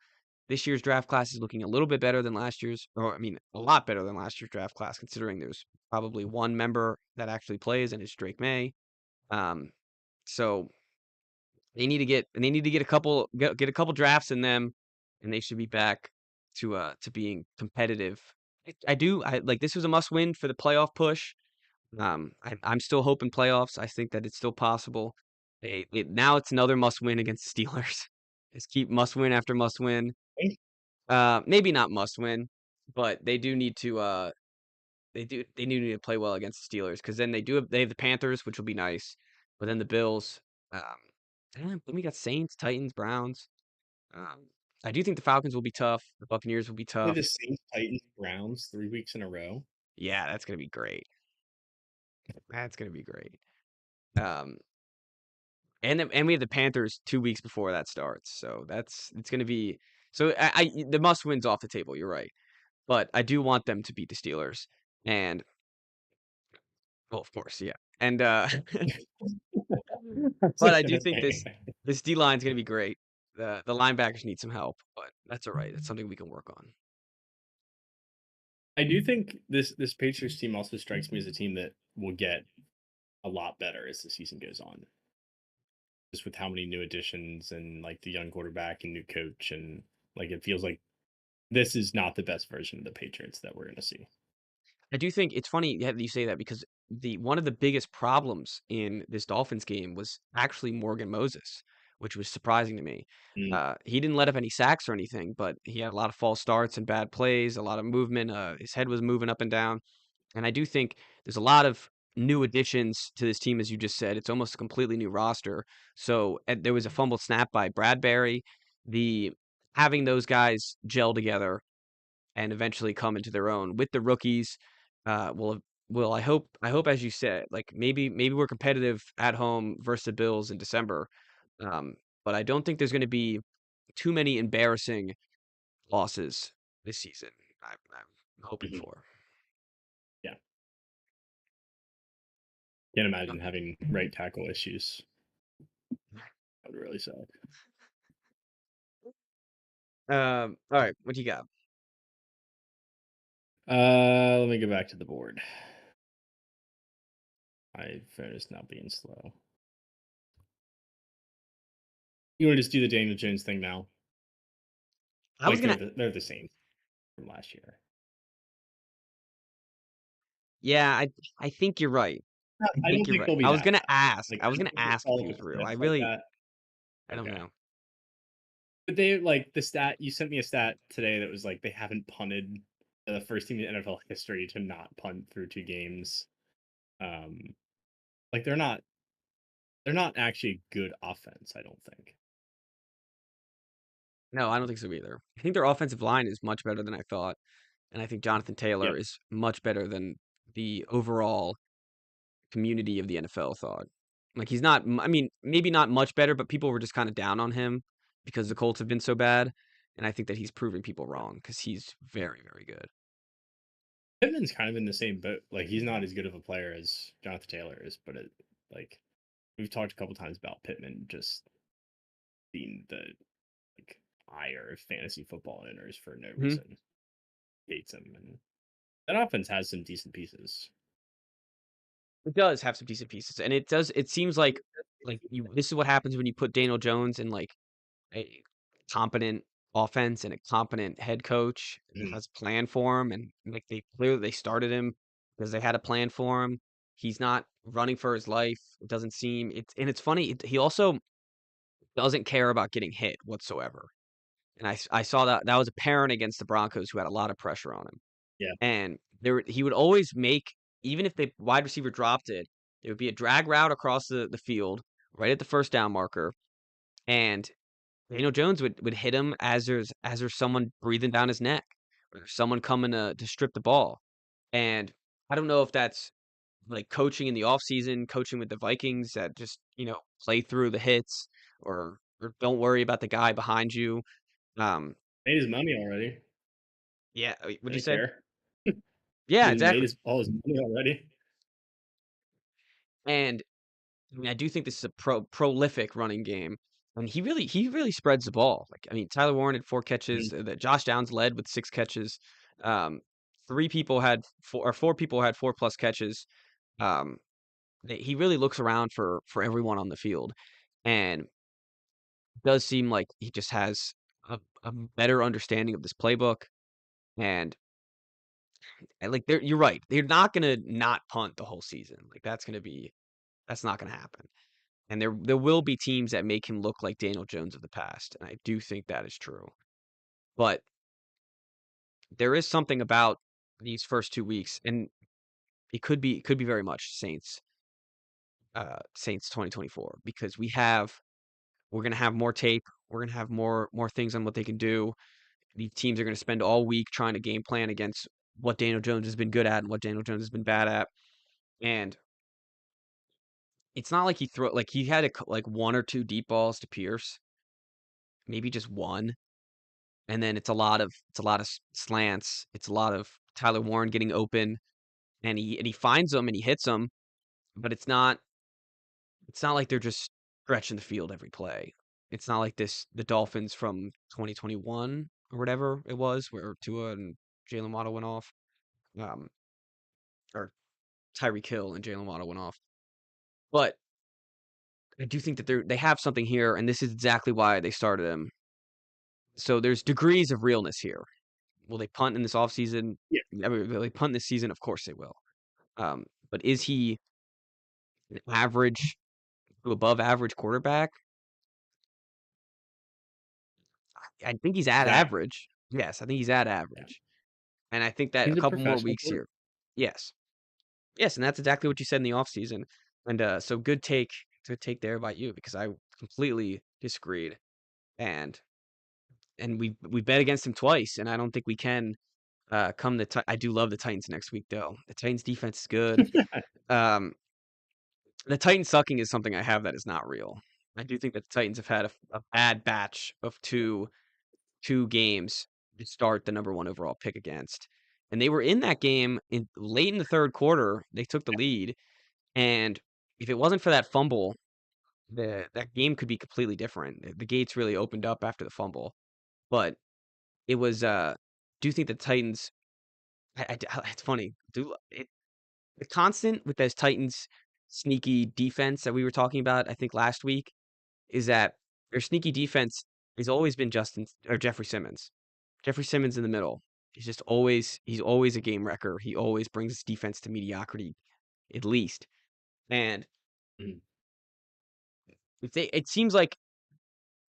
This year's draft class is looking a little bit better than last year's, or I mean, a lot better than last year's draft class, considering there's probably one member that actually plays, and it's Drake May. So they need to get a couple drafts in them, and they should be back to being competitive. I like this was a must win for the playoff push. I'm still hoping playoffs. I think that it's still possible. Now it's another must win against the Steelers. Just keep must win after must win. Maybe not must win, but they do need to. They need to play well against the Steelers because then they have the Panthers, which will be nice, but then the Bills. Then we got Saints, Titans, Browns. I do think the Falcons will be tough. The Buccaneers will be tough. The Saints, Titans, Browns 3 weeks in a row. Yeah, that's gonna be great. That's gonna be great. And we have the Panthers 2 weeks before that starts, so it's gonna be. So the must wins off the table. You're right, but I do want them to beat the Steelers, and well, of course, yeah, and but I do think this D line is gonna be great. The linebackers need some help, but that's all right. It's something we can work on. I do think this Patriots team also strikes me as a team that will get a lot better as the season goes on. Just with how many new additions and like the young quarterback and new coach, and like it feels like this is not the best version of the Patriots that we're going to see. I do think it's funny that you say that because one of the biggest problems in this Dolphins game was actually Morgan Moses, which was surprising to me. Mm. He didn't let up any sacks or anything, but he had a lot of false starts and bad plays, a lot of movement. His head was moving up and down. And I do think there's a lot of new additions to this team, as you just said. It's almost a completely new roster. So there was a fumbled snap by Bradbury. The having those guys gel together and eventually come into their own with the rookies, will I hope as you said, like maybe we're competitive at home versus the Bills in December. Um, but I don't think there's going to be too many embarrassing losses this season. I'm hoping Mhm. for. Yeah. Can't imagine having right tackle issues. That would really suck. All right, what do you got? Let me go back to the board. My phone is now being slow. You want to just do the Daniel Jones thing now? I was Like gonna, they're the same from last year. yeah, I think you're right. I I think don't you're think right. they'll be I was that gonna bad. ask. Like I I was don't gonna think they ask if fall it to was a real. cliff I like really, that. I don't Okay. know. But they like the stat you sent me a stat today that was like they haven't punted. They're the first team in NFL history to not punt through 2 games. Um, like they're not actually good offense. I don't think. No, I don't think so either. I think their offensive line is much better than I thought, and I think Jonathan Taylor Yep. is much better than the overall community of the NFL thought. Like he's not. I mean, maybe not much better, but people were just kind of down on him because the Colts have been so bad, and I think that he's proving people wrong because he's very, very good. Pittman's kind of in the same boat. Like he's not as good of a player as Jonathan Taylor is, but like we've talked a couple times about Pittman just being the like ire of fantasy football owners for no Hmm. reason. Hates him, and that offense has some decent pieces. It does have some decent pieces, and it does. It seems like you. This is what happens when you put Daniel Jones in like a competent offense and a competent head coach that Mhm. has a plan for him, and like they started him because they had a plan for him. He's not running for his life. It doesn't seem it's funny. He also doesn't care about getting hit whatsoever. And I saw that was apparent against the Broncos, who had a lot of pressure on him. Yeah, And he would always make, even if the wide receiver dropped it, there would be a drag route across the field right at the first down marker, and Daniel Jones would hit him as there's someone breathing down his neck, or there's someone coming to strip the ball. And I don't know if that's like coaching in the offseason, coaching with the Vikings that just, play through the hits, or don't worry about the guy behind you. Um, made his money already. yeah, I what'd you don't say? care. Yeah, He made exactly. his all his money already. And I mean, I do think this is a prolific running game, and he really spreads the ball. Like, I mean, Tyler Warren had 4 catches. Mhm. That Josh Downs led with 6 catches. Um, 3 people had 4 people had 4+ catches. Um, he really looks around for everyone on the field, and it does seem like he just has a better understanding of this playbook. And like you're right, they're not gonna not punt the whole season. Like that's not gonna happen. And there will be teams that make him look like Daniel Jones of the past, and I do think that is true. But there is something about these first 2 weeks, and it could be very much Saints 2024 because we're gonna have more tape, we're gonna have more things on what they can do. These teams are gonna spend all week trying to game plan against what Daniel Jones has been good at and what Daniel Jones has been bad at. And it's not like he had like 1 or 2 deep balls to Pierce, maybe just one. And then it's a lot of slants. It's a lot of Tyler Warren getting open, and he finds them and he hits them, but it's not like they're just stretching the field every play. It's not like the Dolphins from 2021 or whatever it was, where Tua and Jalen Waddle went off, um, or Tyreek Hill and Jalen Waddle went off. But I do think that they have something here, and this is exactly why they started him. So there's degrees of realness here. will they punt in this offseason? Yeah. I mean, will they punt this season? Of course they will. But is he an average to above average quarterback? I think he's at That average. Yes, I think he's at average. And I think that a he's a couple more professional weeks quarterback. here. Yes. Yes, and that's exactly what you said in the offseason. And so good take there by you because I completely disagreed. And we bet against him twice, and I don't think we can come the I do love the Titans next week though. The Titans defense is good. Um, the Titans sucking is something I have that is not real. I do think that the Titans have had a bad batch of two games to start the number 1 overall pick against. And they were in that game late in the third quarter. They took the lead, and if it wasn't for that fumble, that game could be completely different. The gates really opened up after the fumble, but it was. Do you think the Titans? It's funny. The constant with those Titans sneaky defense that we were talking about, I think last week, is that their sneaky defense has always been Jeffrey Simmons. Jeffrey Simmons in the middle. He's always a game wrecker. He always brings his defense to mediocrity, at least. And Mhm. it seems like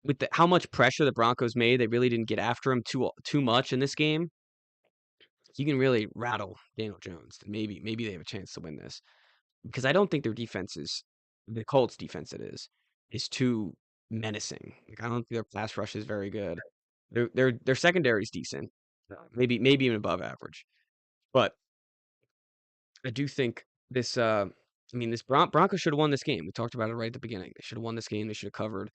with how much pressure the Broncos made, they really didn't get after him too much in this game. You can really rattle Daniel Jones. Maybe they have a chance to win this because I don't think their defense the Colts defense is too menacing. Like, I don't think their pass rush is very good. Their secondary is decent, maybe even above average. But I do think this. I mean, this Broncos should have won this game. We talked about it right at the beginning. They should have won this game. They should have covered.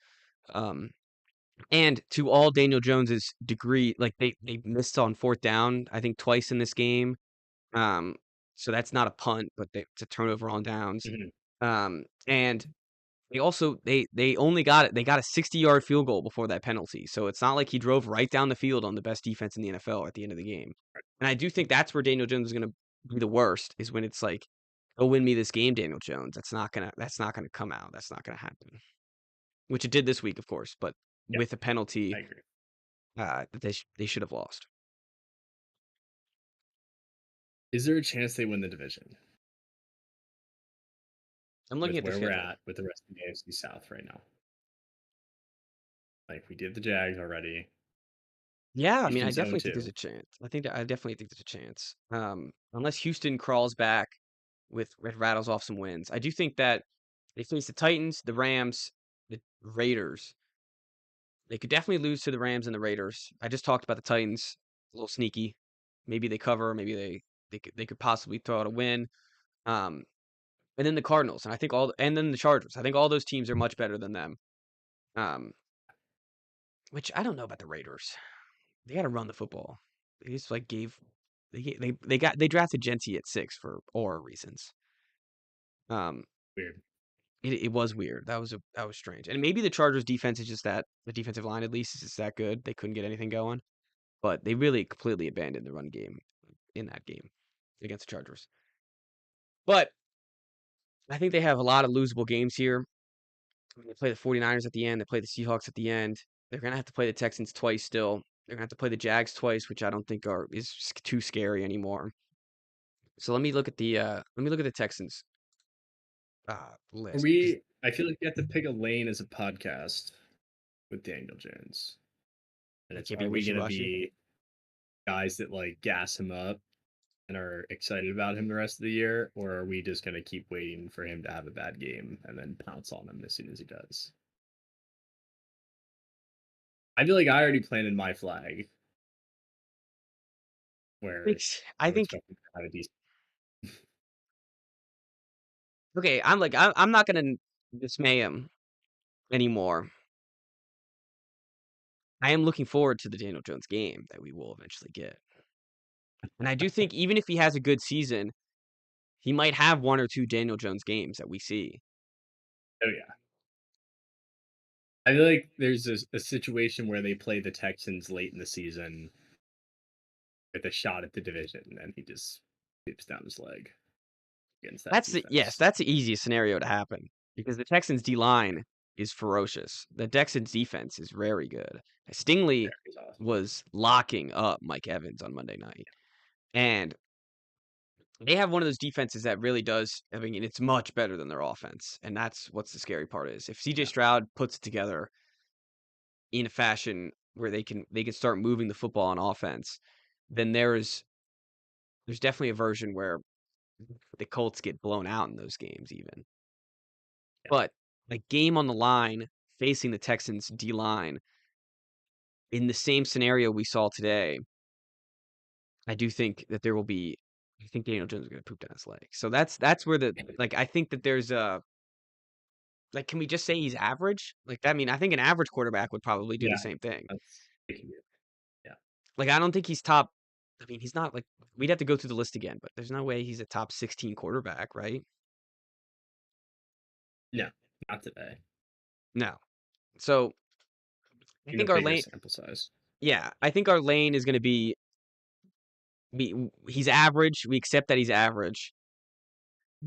And to all Daniel Jones's degree, like they missed on 4th down, I think twice in this game. So that's not a punt, but it's a turnover on downs. Mhm. And they only got it. They got a 60-yard field goal before that penalty. So it's not like he drove right down the field on the best defense in the NFL at the end of the game. And I do think that's where Daniel Jones is going to be the worst, is when it's like, "Go win me this game, Daniel Jones." That's not gonna come out. That's not gonna happen. Which it did this week, of course, but Yeah, with a penalty I agree. that they should have lost. Is there a chance they win the division I'm looking with at the where we're schedule. at with the rest of the AFC South right now? Like we did the Jags already. Yeah, I mean, I Houston's definitely think there's 0-2. a chance. I definitely think there's a chance. Unless Houston crawls back with rattles off some wins. I do think that they face the Titans, the Rams, the Raiders. They could definitely lose to the Rams and the Raiders. I just talked about the Titans, a little sneaky. Maybe they cover. Maybe they could possibly throw out a win. Um, and then the Cardinals, and then the Chargers. I think all those teams are much better than them. Um, which I don't know about the Raiders. They got to run the football. They just like they drafted Genty at 6 for aura reasons. Um, Weird. it was weird. That was strange. And maybe the Chargers defense is just that the defensive line at least is just that good. They couldn't get anything going, but they really completely abandoned the run game in that game against the Chargers. But I think they have a lot of losable games here. I mean, they play the 49ers at the end. They play the Seahawks at the end. They're gonna have to play the Texans twice still. They're gonna have to play the Jags twice, which I don't think is too scary anymore. So let me look at the Texans list. I feel like you have to pick a lane as a podcast with Daniel Jones. And It it's, can't be are we gonna wishy-washy. be guys that like gas him up and are excited about him the rest of the year, or are we just gonna keep waiting for him to have a bad game and then pounce on him as soon as he does? I feel like I already planted my flag where I I'm think expecting to have a decent. okay. I'm not gonna dismay him anymore. I am looking forward to the Daniel Jones game that we will eventually get. And I do think even if he has a good season, he might have 1 or 2 Daniel Jones games that we see. Oh yeah. I feel like there's a situation where they play the Texans late in the season with a shot at the division, and he just sweeps down his leg against that defense. That's the easiest scenario to happen because the Texans D line is ferocious. The Texans defense is very good. Stingley He's was locking up Mike Evans on Monday night. And they have one of those defenses that really does. I mean, it's much better than their offense, and that's what's the scary part is if CJ Stroud puts it together in a fashion where they can start moving the football on offense, then there's definitely a version where the Colts get blown out in those games even. But a game on the line facing the Texans D line in the same scenario we saw today, I do think that there will be. I think Daniel Jones is going to poop down his leg. So that's where I think that there's a can we just say he's average? I mean, I think an average quarterback would probably do the same thing. Yeah. I don't think he's top. I mean, he's not we'd have to go through the list again, but there's no way he's a top 16 quarterback, right? No, not today. No. So I think our lane sample size. Yeah, I think our lane is going to be he's average. We accept that he's average.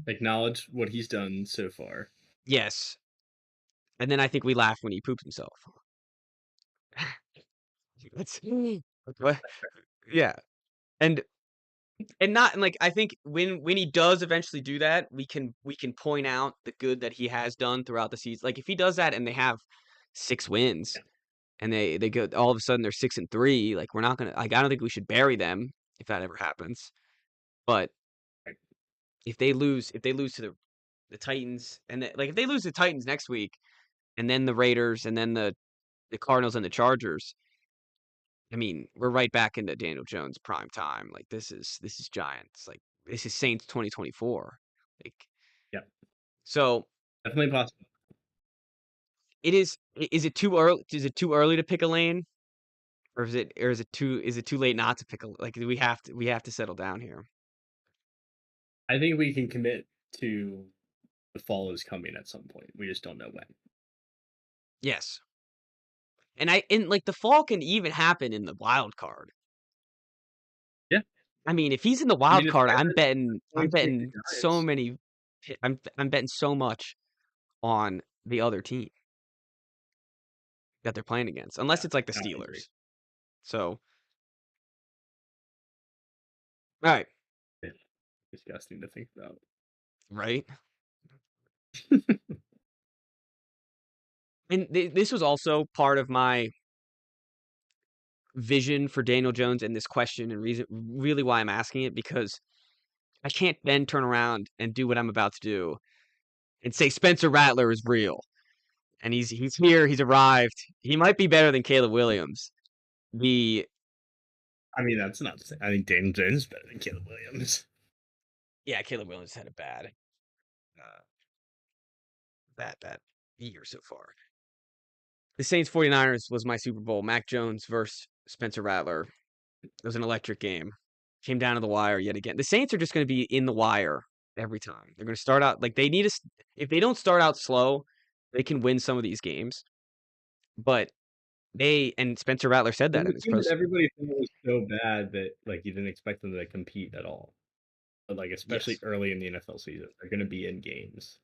Acknowledge what he's done so far. Yes. And then I think we laugh when he poops himself. That's what? Yeah. And I think when he does eventually do that, we can point out the good that he has done throughout the season. If he does that and they have 6 wins and they go all of a sudden they're 6-3, we're not gonna I don't think we should bury them if that ever happens. But if they lose to the Titans and if they lose to the Titans next week and then the Raiders and then the Cardinals and the Chargers, I mean, we're right back into Daniel Jones prime time. This is Giants. This is Saints 2024. Yep. So definitely possible. It is. Is it too early? Is it too early to pick a lane, or is it too late not to pick a? Do we have to settle down here? I think we can commit to the fall is coming at some point. We just don't know when. Yes. And the fall can even happen in the wild card. Yeah. I mean, if he's in the wild card, I'm betting so many. I'm betting so much on the other team that they're playing against, unless it's the Steelers. So, all right. Yeah. Disgusting to think about. Right. And this was also part of my vision for Daniel Jones and this question and reason really why I'm asking it, because I can't then turn around and do what I'm about to do and say Spencer Rattler is real. And he's here, he's arrived. He might be better than Caleb Williams. I mean, that's not to say. I think Daniel Jones is better than Caleb Williams. Yeah, Caleb Williams had a bad year so far. The Saints 49ers was my Super Bowl. Mac Jones versus Spencer Rattler. It was an electric game. Came down to the wire yet again. The Saints are just going to be in the wire every time. They're going to start out they need if they don't start out slow, they can win some of these games. But and Spencer Rattler said that in his post. Everybody thought it was so bad that you didn't expect them to compete at all. But especially early in the NFL season, they're going to be in games.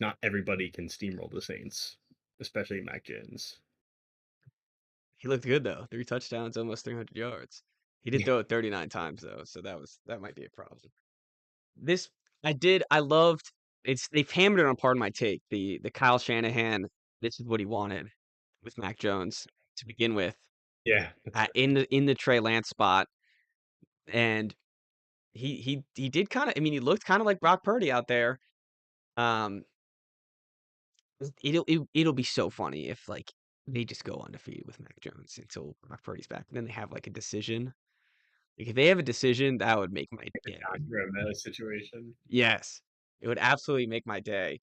Not everybody can steamroll the Saints, especially Mac Jones. He looked good though. 3 touchdowns, almost 300 yards. He did throw it 39 times though, so that might be a problem. I loved they've hammered it on Pardon My Take. The Kyle Shanahan, this is what he wanted with Mac Jones to begin with. Yeah. In the Trey Lance spot. And he did kind of, I mean, he looked kind of like Brock Purdy out there. It'll be so funny if they just go undefeated with Mac Jones until Brock Purdy's back. And then they have a decision. If they have a decision, that would make my day. Situation. Yes, it would absolutely make my day.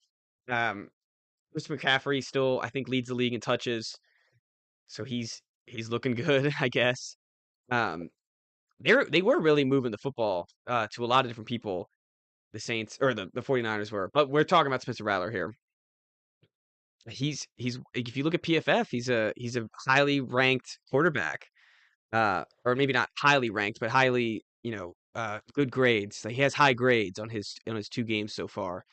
Christian McCaffrey still, I think, leads the league in touches, so he's looking good, I guess. They were really moving the football to a lot of different people. The Saints or the 49ers were, but we're talking about Spencer Rattler here. He's if you look at PFF, he's a highly ranked quarterback, or maybe not highly ranked, but highly good grades. He has high grades on his 2 games so far,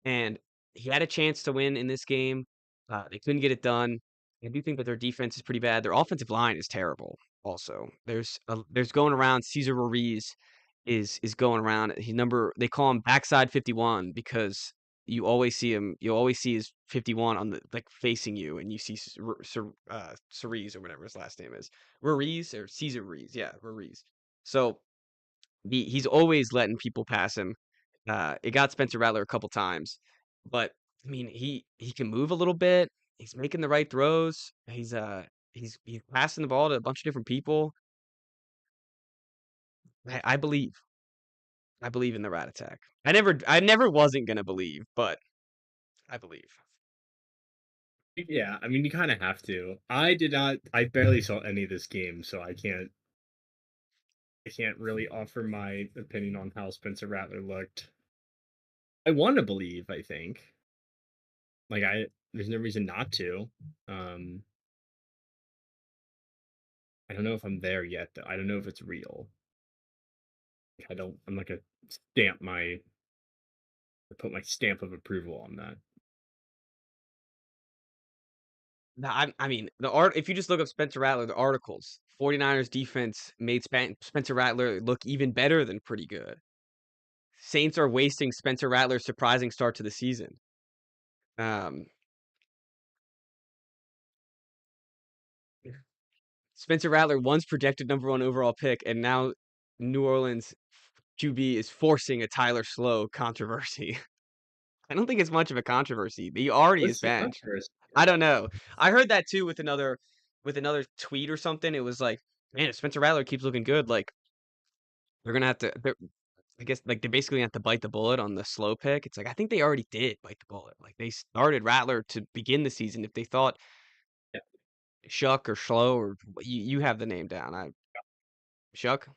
and he had a chance to win in this game. They couldn't get it done. I do think that their defense is pretty bad. Their offensive line is terrible. Also, there's going around Cesar Ruiz is going around. They call him backside 51 because you always see his 51 on the like facing you, and you see Cerise or whatever his last name is, Ruiz or Cesar Ruiz, yeah, Ruiz. So he's always letting people pass him. It got Spencer Rattler a couple times, but I mean, he can move a little bit. He's making the right throws. He's passing the ball to a bunch of different people. I believe. I believe in the Rat Attack. I never wasn't gonna believe, but I believe. Yeah, I mean, you kind of have to. I did not. I barely saw any of this game, so I can't. I can't really offer my opinion on how Spencer Rattler looked. I want to believe. I think. There's no reason not to. I don't know if I'm there yet, though. I don't know if it's real. I don't. I'm not gonna put my stamp of approval on that. No, I mean, the art. If you just look up Spencer Rattler, the articles, 49ers defense made Spencer Rattler look even better than pretty good. Saints are wasting Spencer Rattler's surprising start to the season. Um, Spencer Rattler once projected #1 overall pick, and now New Orleans QB is forcing a Tyler Slow controversy. I don't think it's much of a controversy. He already is What's the benched. controversy? I don't know. I heard that too with another tweet or something. It was like, man, if Spencer Rattler keeps looking good, like they're gonna have to. I guess like they basically have to bite the bullet on the slow pick. It's like I think they already did bite the bullet. Like they started Rattler to begin the season. If they thought Yeah, Shuck or Slow or you have the name down. Shuck.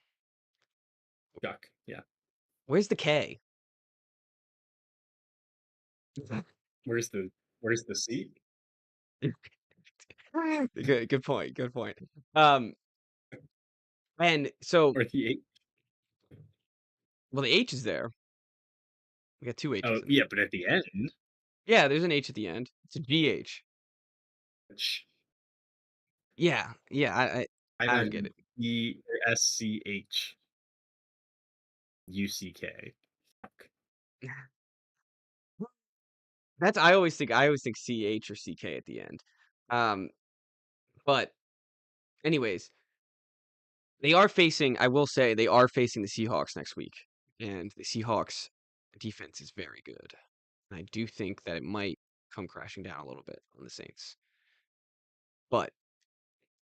Duck. Yeah. Where's the K? Where's the C? Good point. Good point. Um, and so Or the H? well, the H is there. We got two Oh H's in yeah, there. but at the end, Yeah, there's an H at the end. It's a GH. which Yeah, yeah. I I get imagine it. ESCHUCK. I always think CH or CK at the end. Um, but anyways, I will say they are facing the Seahawks next week, and the Seahawks defense is very good. And I do think that it might come crashing down a little bit on the Saints. But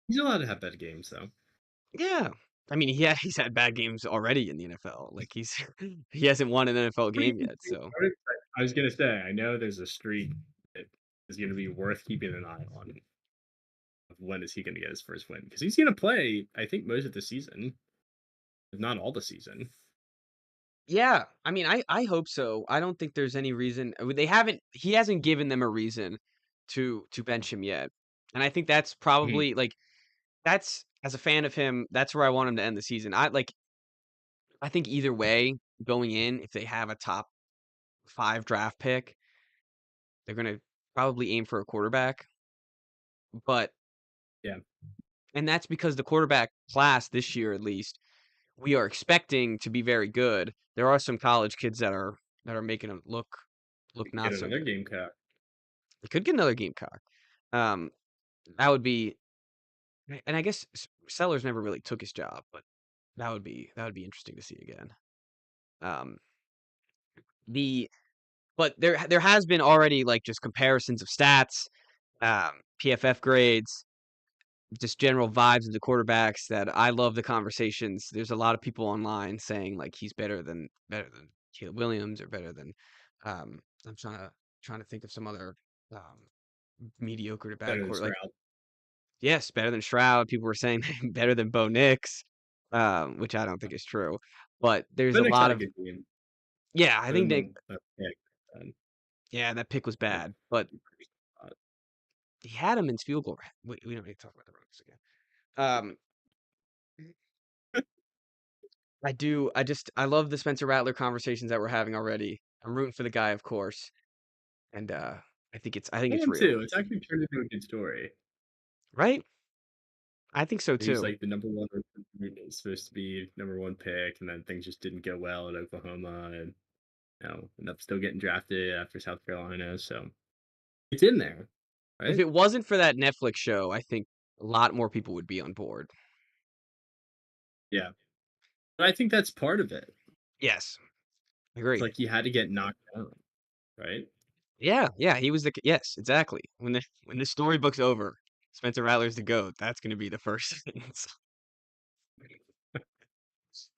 He's allowed to have bad games though. yeah, I mean, he's had bad games already in the NFL. Like he hasn't won an NFL game yet, so I was gonna say, I know there's a streak that is gonna be worth keeping an eye on. When is he gonna get his first win? Because he's gonna play, I think, most of the season, if not all the season. yeah. I mean, I hope so. I don't think there's any reason he hasn't given them a reason to bench him yet. And I think that's Mhm. probably like that's as a fan of him, that's where I want him to end the season. I think either way, going in, if they have a top 5 draft pick, they're gonna probably aim for a quarterback. But Yeah, and that's because the quarterback class this year, at least, we are expecting to be very good. There are some college kids that are making them look get not so another good. Gamecock. They could get another Gamecock. Um, that would be, and I guess Sellers never really took his job, but that would be interesting to see again. Um, the but there has been already like just comparisons of stats, PFF grades, just general vibes of the quarterbacks that I love the conversations. There's a lot of people online saying like he's better than Caleb Williams or better than I'm trying to think of some other um, mediocre to bad Better than quarter like Stroud. yes, better than Stroud. People were saying better than Bo Nix, which I don't think is true. But there's a Penix lot had a of good game. yeah, I Other think than Nick the pick, then yeah, that pick was like, bad, but uh, he had him in field goal. We don't need to talk about the Rams again. Um, I love the Spencer Rattler conversations that we're having already. I'm rooting for the guy, of course, and I think I it's am real. too. It's actually turned into a good story. right? I think so He was too. like the number one recruit. He was supposed to be number one pick, and then things just didn't go well at Oklahoma, and end up still getting drafted after South Carolina. So it's in there, If right? it wasn't for that Netflix show, I think a lot more people would be on board. Yeah, but I think that's part of it. Yes, It's agree. like he had to get knocked down, right? Yeah, he was yes, exactly. When the storybook's over, Spencer Rattler's the GOAT. That's gonna be the first sentence.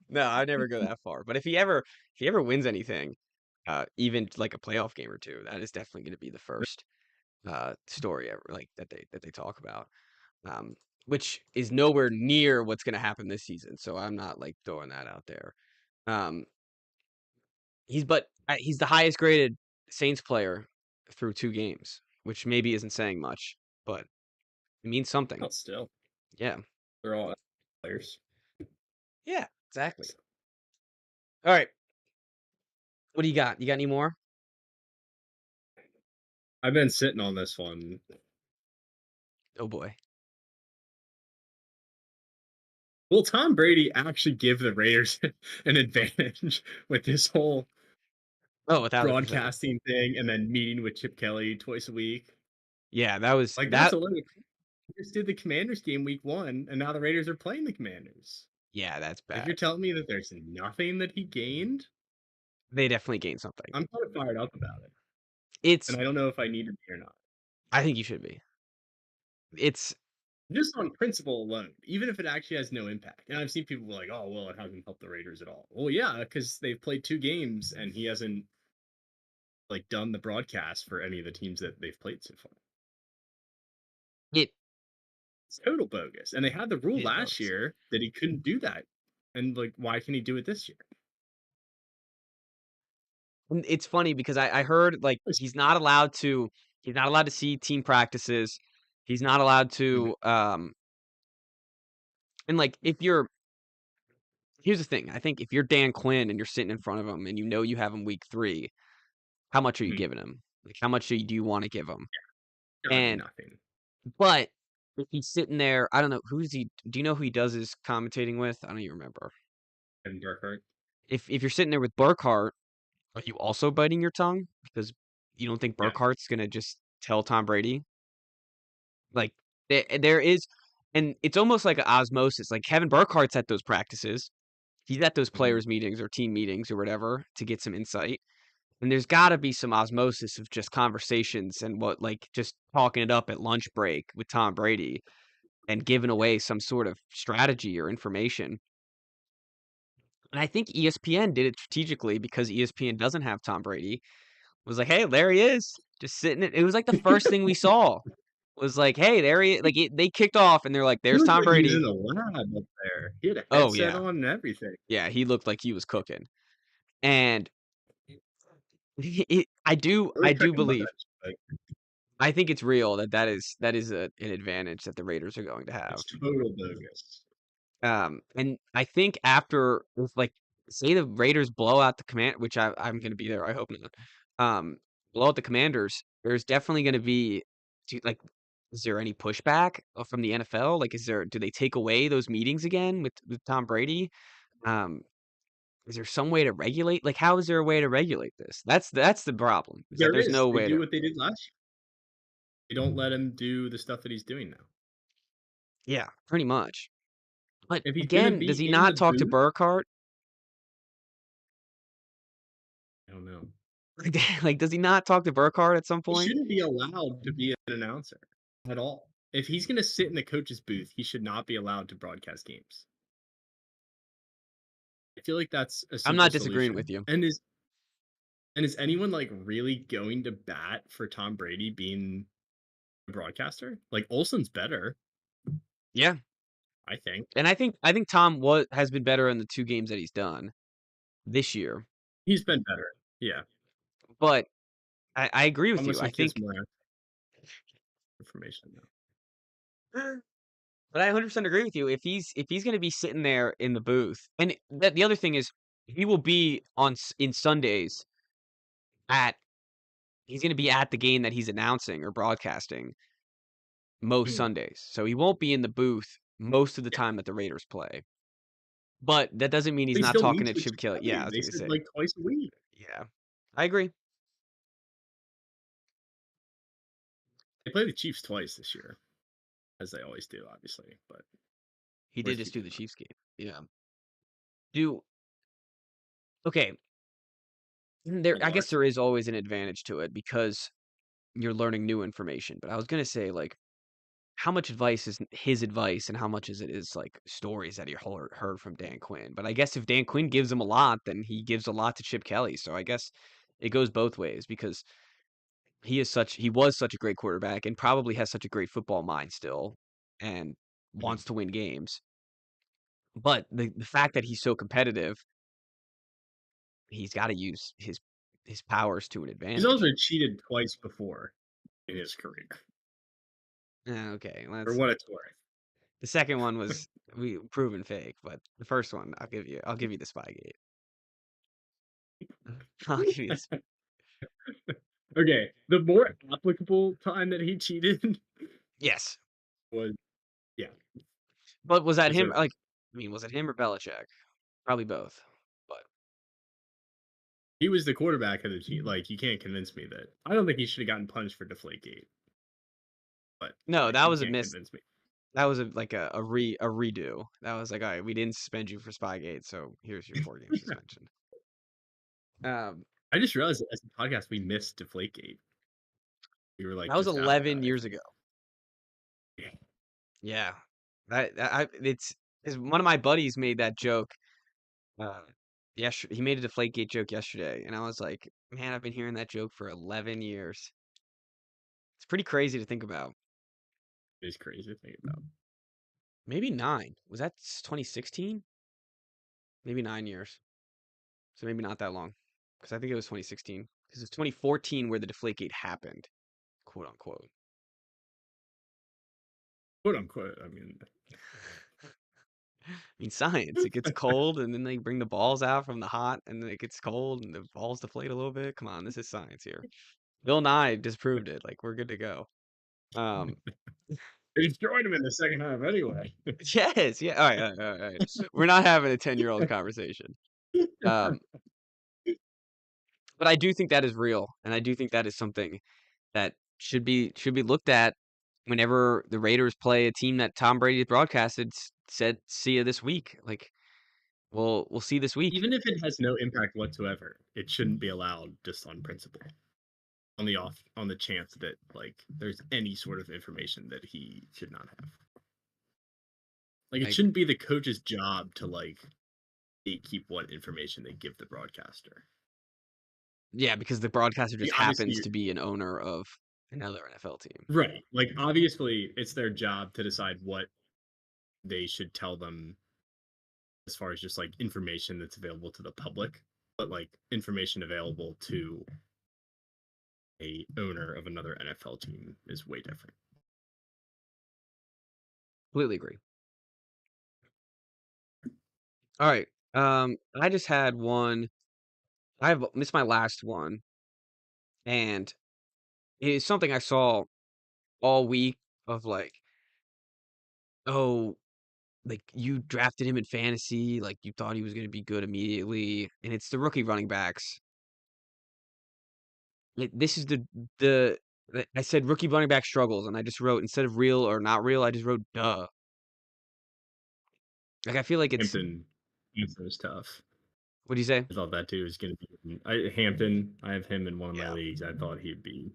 No, I'd never go that far. But if he ever wins anything, even like a playoff game or two, that is definitely gonna be the first story ever like that they talk about. Um, which is nowhere near what's gonna happen this season. So I'm not like throwing that out there. Um, he's the highest graded Saints player through 2 games, which maybe isn't saying much, but it means something. Well, still, Yeah. they're all players. Yeah, exactly. All right. What do you got? You got any more? I've been sitting on this one. Oh boy. Will Tom Brady actually give the Raiders an advantage with this whole Oh, 1,000%. broadcasting thing and then meeting with Chip Kelly twice a week? Yeah, that was Like, that's that. a load. We just did the Commanders game week 1, and now the Raiders are playing the Commanders. Yeah, that's If bad. you're telling me that there's nothing that he gained, They definitely gained something. I'm kind of fired up about it. It's. And I don't know if I need to be or not. I think you should be. It's. Just on principle alone, even if it actually has no impact. And I've seen people like, oh, well, it hasn't helped the Raiders at all. Well, yeah, because they've played 2 games and he hasn't like done the broadcast for any of the teams that they've played so far. It. It's total bogus. And they had the rule It is last bogus. year that he couldn't do that. And like, why can he do it this year? It's funny because I heard like he's not allowed to. He's not allowed to see team practices. He's not allowed Mhm. to. And like if you're. Here's the thing. I think if you're Dan Quinn and you're sitting in front of him and you know you have him week 3, how much are you Mhm. giving him? Like how much do you want to give him? God, And nothing. but if he's sitting there, I don't know who's he. Do you know who he does his commentating with? I don't even remember. And Burkhardt. If you're sitting there with Burkhardt, are you also biting your tongue because you don't think Yeah. Burkhardt's gonna just tell Tom Brady? Like there is, and it's almost like an osmosis. Like Kevin Burkhardt's at those practices. He's at those Mhm. players' meetings or team meetings or whatever to get some insight. And there's got to be some osmosis of just conversations and what like just talking it up at lunch break with Tom Brady and giving away some sort of strategy or information. And I think ESPN did it strategically because ESPN doesn't have Tom Brady. Was like, hey, there he is, just sitting. It was like the first thing we saw was like, hey, there he. Like they kicked off and they're like, He there's looked Tom like he was Brady. in a lab up there. He had a Oh headset yeah, on and everything. yeah. He looked like he was cooking, and I Really do cooking believe. much. Like, I think it's real that is an advantage that the Raiders are going to have. it's total bogus. And I think after if like say the Raiders blow out the command, which I'm going to be there. I hope not. Blow out the Commanders. There's definitely going to be like, is there any pushback from the NFL? Like, do they take away those meetings again with Tom Brady? Um, is there some way to regulate? Like, how is there a way to regulate this? That's the problem. Is that There there's is. no They way do to. what they did last year. They don't let him do the stuff that he's doing now. Yeah, pretty much. But If he's gonna again, be does he in the not talk to booth, Burkhardt? I don't know. Like, does he not talk to Burkhardt at some He point? shouldn't be allowed to be an announcer at all. If he's gonna sit in the coach's booth, he should not be allowed to broadcast games. I feel like that's a I'm simple not disagreeing with solution. you. And is anyone like really going to bat for Tom Brady being a broadcaster? Like Olsen's better, Yeah, I think. and I think Tom has been better in the 2 games that he's done this year. He's been better. Yeah. But I agree with you. Almost I like he has think, more information now. but I 100% agree with you. If he's going to be sitting there in the booth, and the other thing is he will be in Sundays at he's going to be at the game that he's announcing or broadcasting. most Sundays. So he won't be in the booth most of the Yeah. time that the Raiders play. But that doesn't mean he's They not still talking meet to with Chip Chip Kelly. Yeah, I Kelly. was They gonna said say. like twice a week. Yeah, I agree. They play the Chiefs twice this year, as they always do, obviously. But He worth did just do keeping the in mind. Chiefs game. Yeah. Okay. I guess Large. there is always an advantage to it because you're learning new information. But I was gonna say, like, how much advice is his advice and how much is like stories that he heard from Dan Quinn. But I guess if Dan Quinn gives him a lot, then he gives a lot to Chip Kelly. So I guess it goes both ways because he was such a great quarterback and probably has such a great football mind still and Mhm. wants to win games. But the fact that he's so competitive, he's got to use his powers to an He's also advantage. cheated twice before in his career, Okay, for what it's worth. the second one was proven fake, but the first one I'll give you the Spygate. I'll give you this. Okay, the more applicable time that he cheated Yes, was, yeah, but was that was him? okay. Like, I mean, was it him or Belichick? Probably both. But He was the quarterback of the team. Like, you can't convince me that. I don't think he should have gotten punished for Deflategate. But no, like, that you was a can't miss. convince me. That was a redo. That was like, all right, we didn't suspend you for Spygate, so here's your 4-game suspension. I just realized that as a podcast we missed Deflategate. We were like That was just after 11 that. years ago. Yeah. Yeah, it's one of my buddies made that joke. He made a Deflategate joke yesterday, and I was like, man, I've been hearing that joke for 11 years. It's pretty crazy to think about. It is crazy to think about. Maybe 9. Was that 2016? Maybe 9 years. So maybe not that long, because I think it was 2016. Because it's 2014 where the Deflategate happened, quote unquote. Quote unquote. I mean, Science. It gets cold, and then they bring the balls out from the hot, and then it gets cold, and the balls deflate a little bit. Come on, this is science here. Bill Nye disproved it. Like, we're good to go. they destroyed him in the second half anyway. Yes, yeah. All right. We're not having a 10-year-old conversation. But I do think that is real, and I do think that is something that should be looked at whenever the Raiders play a team that Tom Brady broadcasted said, "See you this week." Like, we'll see this week. Even if it has no impact whatsoever, it shouldn't be allowed just on principle. On the chance that like there's any sort of information that he should not have. Like, it shouldn't be the coach's job to like keep what information they give the broadcaster. Yeah, because the broadcaster just Obviously, happens to be an owner of another NFL team. Right. Like, obviously, it's their job to decide what they should tell them as far as just like information that's available to the public, but like information available to a owner of another NFL team is way different. Completely agree. All right. I just had one. This is my last one, and it is something I saw all week of like, oh, like you drafted him in fantasy, like you thought he was going to be good immediately, and it's the rookie running backs. This is the I said rookie running back struggles, and I just wrote instead of real or not real, I just wrote duh. Like I feel like it's. Hampton was tough. What do you say? I thought that too was going to be Hampton. I have him in one of my Yeah. leagues. I thought he'd be.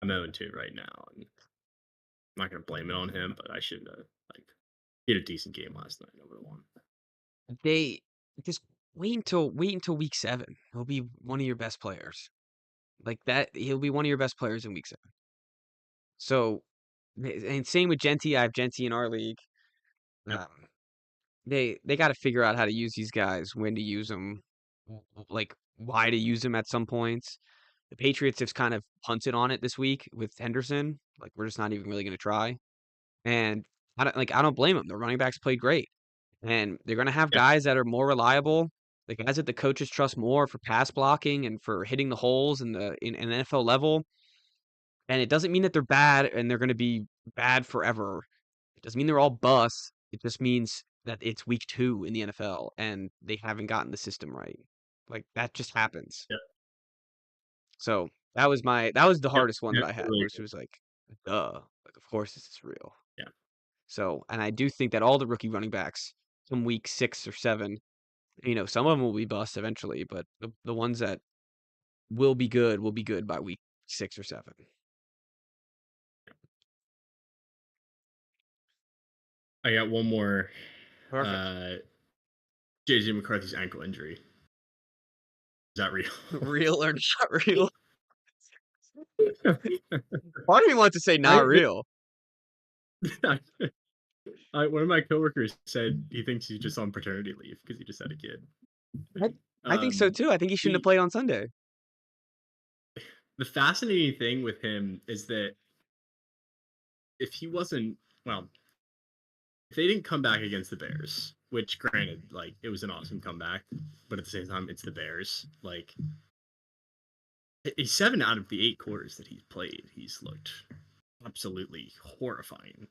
I'm 0-2 right now. And I'm not going to blame it on him, but I should have he had a decent game last night. I would have won. They just wait until week 7. He'll be one of your best players. Like that, he'll be one of your best players in week 7. So, and same with Genty. I have Genty in our league. Yep. They got to figure out how to use these guys, when to use them, like why to use them at some points. The Patriots have kind of punted on it this week with Henderson. Like we're just not even really going to try. And I don't blame them. The running backs played great, and they're going to have guys that are more reliable. The guys that the coaches trust more for pass blocking and for hitting the holes in an NFL level. And it doesn't mean that they're bad and they're going to be bad forever. It doesn't mean they're all busts. It just means that it's week 2 in the NFL and they haven't gotten the system right. Like that just happens. Yep. So that was the Yep. hardest one Yeah, that I had, totally which agree. was like, duh. Like of course this is real. Yeah. So, and I do think that all the rookie running backs from week 6 or 7, some of them will be busts eventually, but the ones that will be good by week 6 or 7. I got one more. Perfect. JJ McCarthy's ankle injury. Is that real? Real or not real? Part of me wants to say not real. One of my coworkers said he thinks he's just on paternity leave because he just had a kid. I think so too. I think he shouldn't have played on Sunday. The fascinating thing with him is that if he wasn't, well, if they didn't come back against the Bears, which granted, like, it was an awesome comeback, but at the same time, it's the Bears. Like, 7 out of the 8 quarters that he's played, he's looked absolutely horrifying.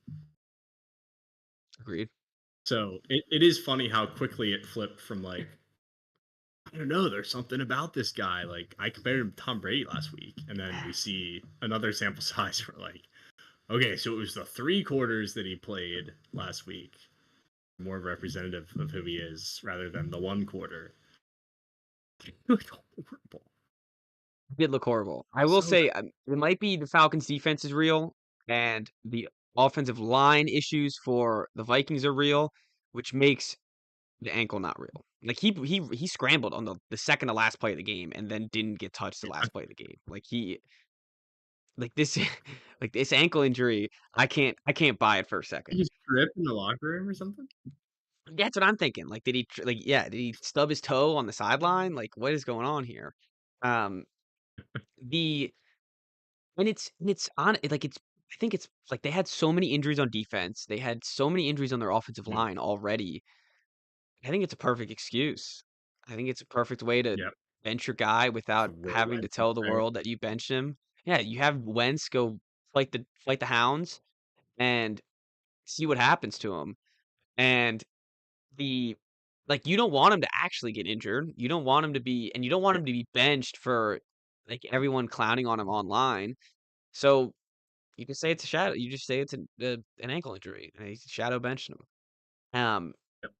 Agreed. So it is funny how quickly it flipped from like, I don't know, there's something about this guy. Like, I compared him to Tom Brady last week, and then we see another sample size for like, okay, so it was the 3 quarters that he played last week, more representative of who he is rather than the 1 quarter. It looked horrible. It did look horrible. I will So say it might be the Falcons' defense is real, and the offensive line issues for the Vikings are real, which makes the ankle not real. Like he scrambled on the second to last play of the game and then didn't get touched the last play of the game. Like this like this ankle injury, I can't buy it for a second. He's tripped in the locker room or something? That's what I'm thinking. Like did he stub his toe on the sideline? Like what is going on here? Um the and it's on like it's I think it's like they had so many injuries on defense. They had so many injuries on their offensive line already. I think it's a perfect excuse. I think it's a perfect way to Yep. bench your guy without Will having to Wentz tell the there. world that you benched him. Yeah, you have Wentz go fight the Hounds and see what happens to him. And the like you don't want him to actually get injured. You don't want him to be and you don't want him to be benched for like everyone clowning on him online. So you can say it's a shadow. You just say it's an ankle injury, and he's shadow benching him. Yep.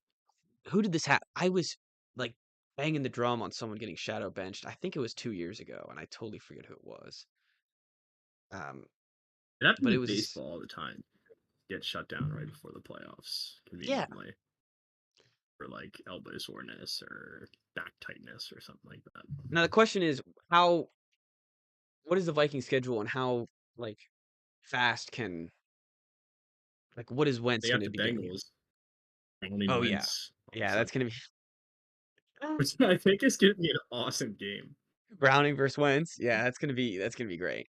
Who did this happen? I was like banging the drum on someone getting shadow benched. I think it was 2 years ago, and I totally forget who it was. It happens But it in was baseball all the time. Get shut down right before the playoffs, yeah. conveniently. For like elbow soreness or back tightness or something like that. Now the question is what is the Viking schedule and how like fast can like what is Wentz They going have to the be doing? Bengals. Browning Oh yeah, Wentz. yeah, that's going to be Which I think is going to be an awesome game. Browning versus Wentz. Yeah, that's going to be great.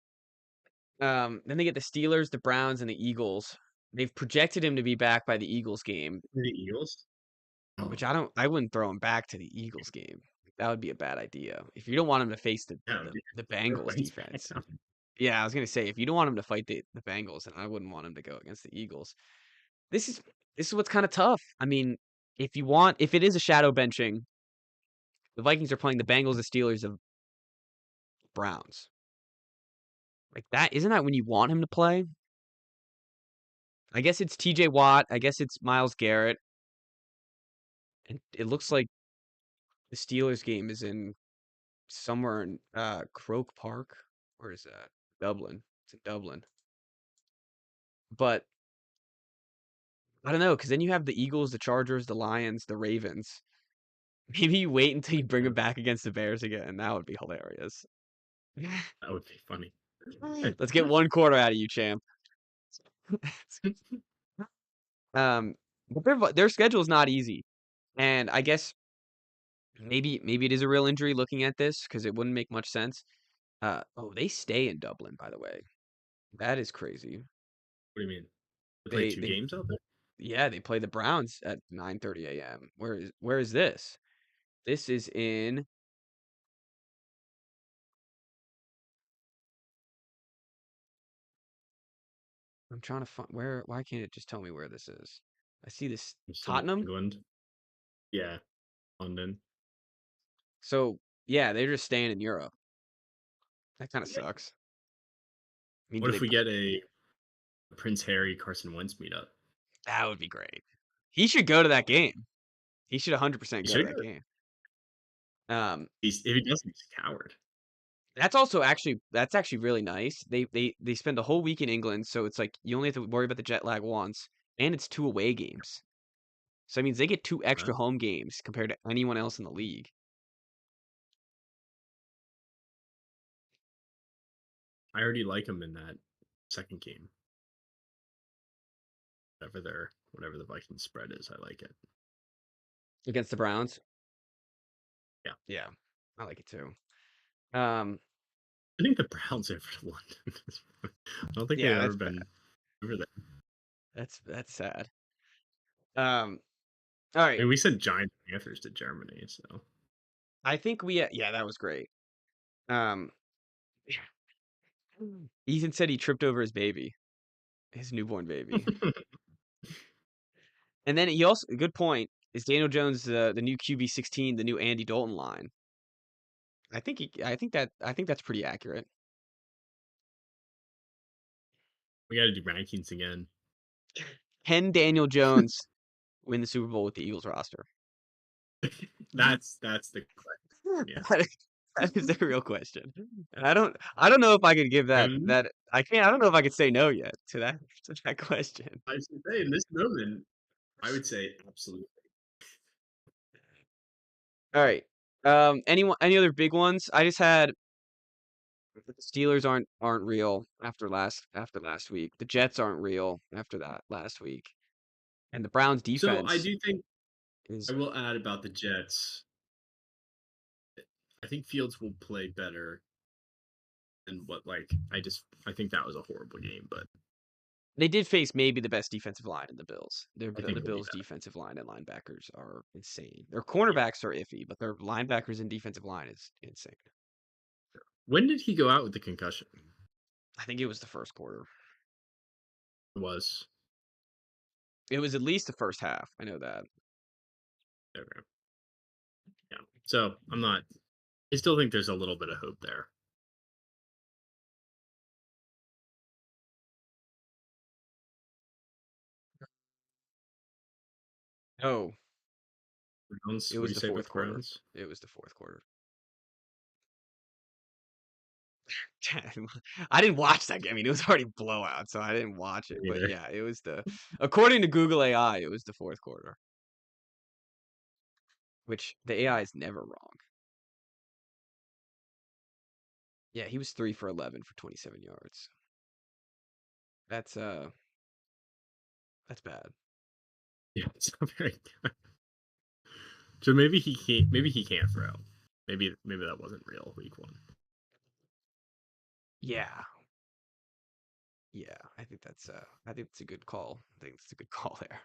Then they get the Steelers, the Browns, and the Eagles. They've projected him to be back by the Eagles game, The Eagles. which I wouldn't throw him back to the Eagles game. That would be a bad idea. If you don't want him to face Yeah, the Bengals Wentz defense. back. Yeah, I was gonna say if you don't want him to fight the Bengals, then I wouldn't want him to go against the Eagles. This is what's kind of tough. I mean, if it is a shadow benching, the Vikings are playing the Bengals, the Steelers, the Browns. Like that, isn't that when you want him to play? I guess it's TJ Watt. I guess it's Myles Garrett. And it looks like the Steelers game is in somewhere in Croke Park. Where is that? Dublin. It's in Dublin. But I don't know, because then you have the Eagles, the Chargers, the Lions, the Ravens. Maybe you wait until you bring them back against the Bears again. That would be hilarious. That would be funny. Let's get 1 quarter out of you, champ. But their schedule is not easy, and I guess maybe it is a real injury looking at this because it wouldn't make much sense. They stay in Dublin, by the way. That is crazy. What do you mean? They play 2 They games out there? yeah, they play the Browns at 9:30 a.m. Where is this? This is in I'm trying to find where. Why can't it just tell me where this is? I see this Still in Tottenham. England. Yeah, London. So yeah, they're just staying in Europe. That kind of Yeah. sucks. I mean, What do if they? we get a Prince Harry Carson Wentz meetup? That would be great. He should go to that game. He should 100% He go to should that go. game. Um, If he doesn't, he's a coward. that's actually really nice. They spend a whole week in England, so it's like you only have to worry about the jet lag once, and it's 2 away games. So that means they get 2 extra home games compared to anyone else in the league. I already like him in that second game. Whatever the Vikings spread is, I like it. Against the Browns? Yeah. Yeah. I like it too. Um, I think the Browns ever to London. I don't think Yeah, they've ever that's been over there. that's sad. All I right. mean, we sent Giants Panthers to Germany, so I think yeah, that was great. Um, Ethan said he tripped over his baby, his newborn baby. And then he also, good point, is Daniel Jones the new QB16, the new Andy Dalton line. I think that's pretty accurate. we got to do rankings again. Can Daniel Jones win the Super Bowl with the Eagles roster? That's the question. Yeah. That is the real question. And I don't know if I could give that I don't know if I could say no yet to that question. I should say in this moment, I would say absolutely. All right. Any other big ones? I just had the Steelers aren't real after last week. The Jets aren't real after that last week. And the Browns So I defense do think is I will add about the Jets. I think Fields will play better than what I think that was a horrible game, but they did face maybe the best defensive line in the Bills. I think The it'll be Bills' better. defensive line and linebackers are insane. Their cornerbacks are iffy, but their linebackers and defensive line is insane. When did he go out with the concussion? I think it was the first quarter. It was. It was at least the first half. I know that. Okay. Yeah. So I still think there's a little bit of hope there. Oh, Browns, it what was do you the say fourth with quarter. Browns? It was the fourth quarter. I didn't watch that game. I mean, it was already blowout, so I didn't watch it. But Neither. yeah, it was according to Google AI, it was the fourth quarter. Which the AI is never wrong. Yeah, he was 3 for 11 for 27 yards. That's bad. Yeah, it's not very good. So maybe he can't throw. Maybe that wasn't real week 1. Yeah. Yeah, I think it's a good call. I think it's a good call there.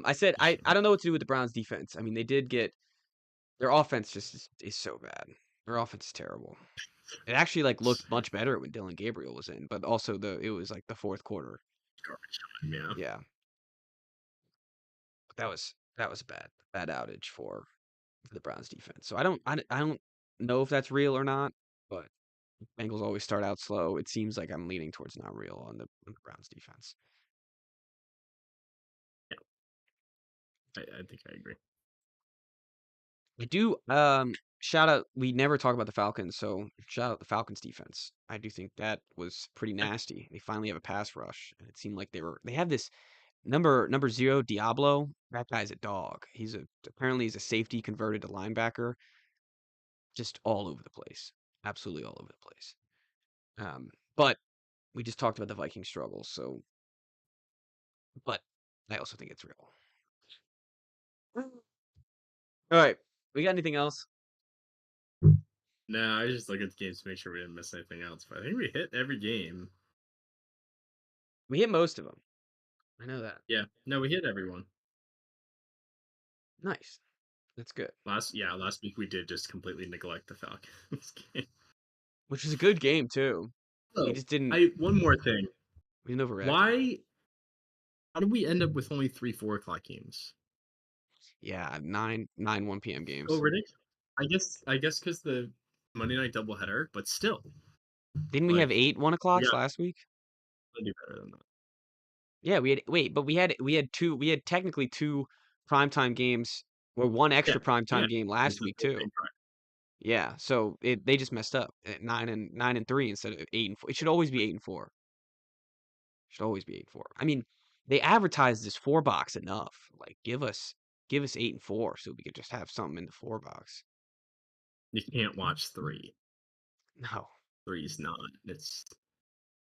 I said I don't know what to do with the Browns defense. I mean, they did get their offense just is so bad. Their offense is terrible. It actually looked much better when Dylan Gabriel was in, but also it was like the fourth quarter. Garbage time, yeah. Yeah. But that was a bad outage for the Browns defense. So I don't know if that's real or not, but Bengals always start out slow. It seems like I'm leaning towards not real on the Browns defense. Yeah. I think I agree. I do shout out, we never talk about the Falcons, so shout out the Falcons defense. I do think that was pretty nasty. They finally have a pass rush, and it seemed like they have this number 0 Diablo. That guy's a dog. Apparently he's a safety converted to linebacker. Just all over the place. Absolutely all over the place. But we just talked about the Viking struggles, so but I also think it's real. All right. We got anything else? No, I just look at the games to make sure we didn't miss anything else. But I think we hit every game. We hit most of them. I know that. Yeah. No, we hit everyone. Nice. That's good. Last week we did just completely neglect the Falcons game. Which was a good game too. Oh, We just didn't. one more thing. We didn't overreact. Why? How did we end up with only 3 4 o'clock games? Yeah, 1 p.m. games. So ridiculous. I guess because the Monday night doubleheader, but still, Didn't we have like, 8 1 we o'clocks got last week? to do better than that. Yeah, but we had technically 2 primetime games or 1 extra Yeah, primetime game this last is week the too. same drive. Yeah, so they just messed up at 9 and 3 instead of 8 and 4. It should always be 8 and 4. Should always be 8 and 4. I mean, they advertised this 4 box enough. Like, give us 8 and 4 so we could just have something in the 4 box. You can't watch 3. No. 3's not. It's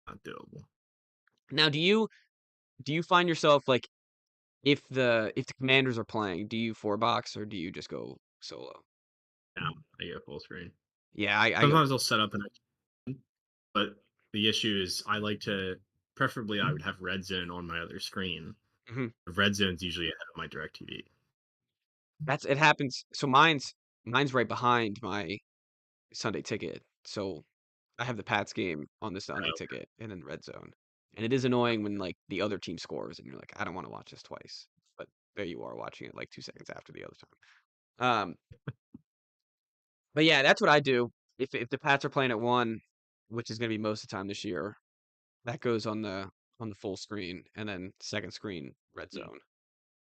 not doable. Now, do you find yourself like if the Commanders are playing, do you 4 box or do you just go solo? Now I go full screen. Yeah, I go. Sometimes I'll set up but the issue is I like to preferably I would have Red Zone on my other screen. Mhm. Red Zone's usually ahead of my DirecTV. It happens. So mine's right behind my Sunday ticket. So I have the Pats game on the Sunday Oh, ticket and then red zone. And it is annoying when like the other team scores and you're like, I don't want to watch this twice. But there you are watching it like 2 seconds after the other time. But yeah, that's what I do. If the Pats are playing at 1, which is gonna be most of the time this year, that goes on the full screen and then second screen red Mm. zone.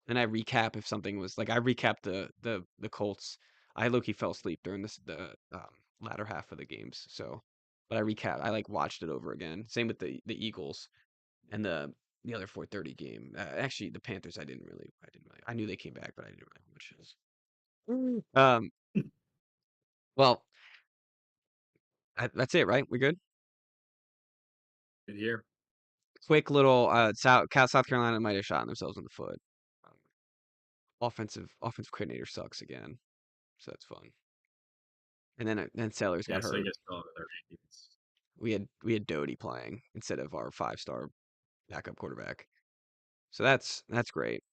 And I recap if something was like I recapped the Colts. I low-key fell asleep during the latter half of the games. So, but I like watched it over again. Same with the Eagles and the other 4:30 game. Actually, the Panthers I knew they came back, but I didn't really watch it. Well, that's it, right? We good? Good here. Quick little South Carolina might have shot themselves in the foot. Offensive coordinator sucks again, so that's fun. And then Sellers got Yes, I hurt. guess all of their ratings. We had Doty playing instead of our 5-star backup quarterback. So that's great.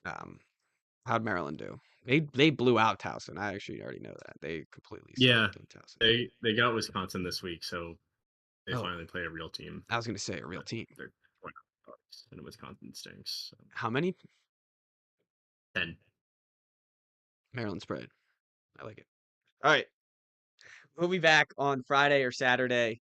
How'd Maryland do? They blew out Towson. I actually already know that. They completely Yeah, stomped in Towson. they got Wisconsin this week, so they Oh, finally played a real team. I was gonna say a real But team. they're 20 bucks, and Wisconsin stinks. So. How many? 10. Maryland spread. I like it. All right. We'll be back on Friday or Saturday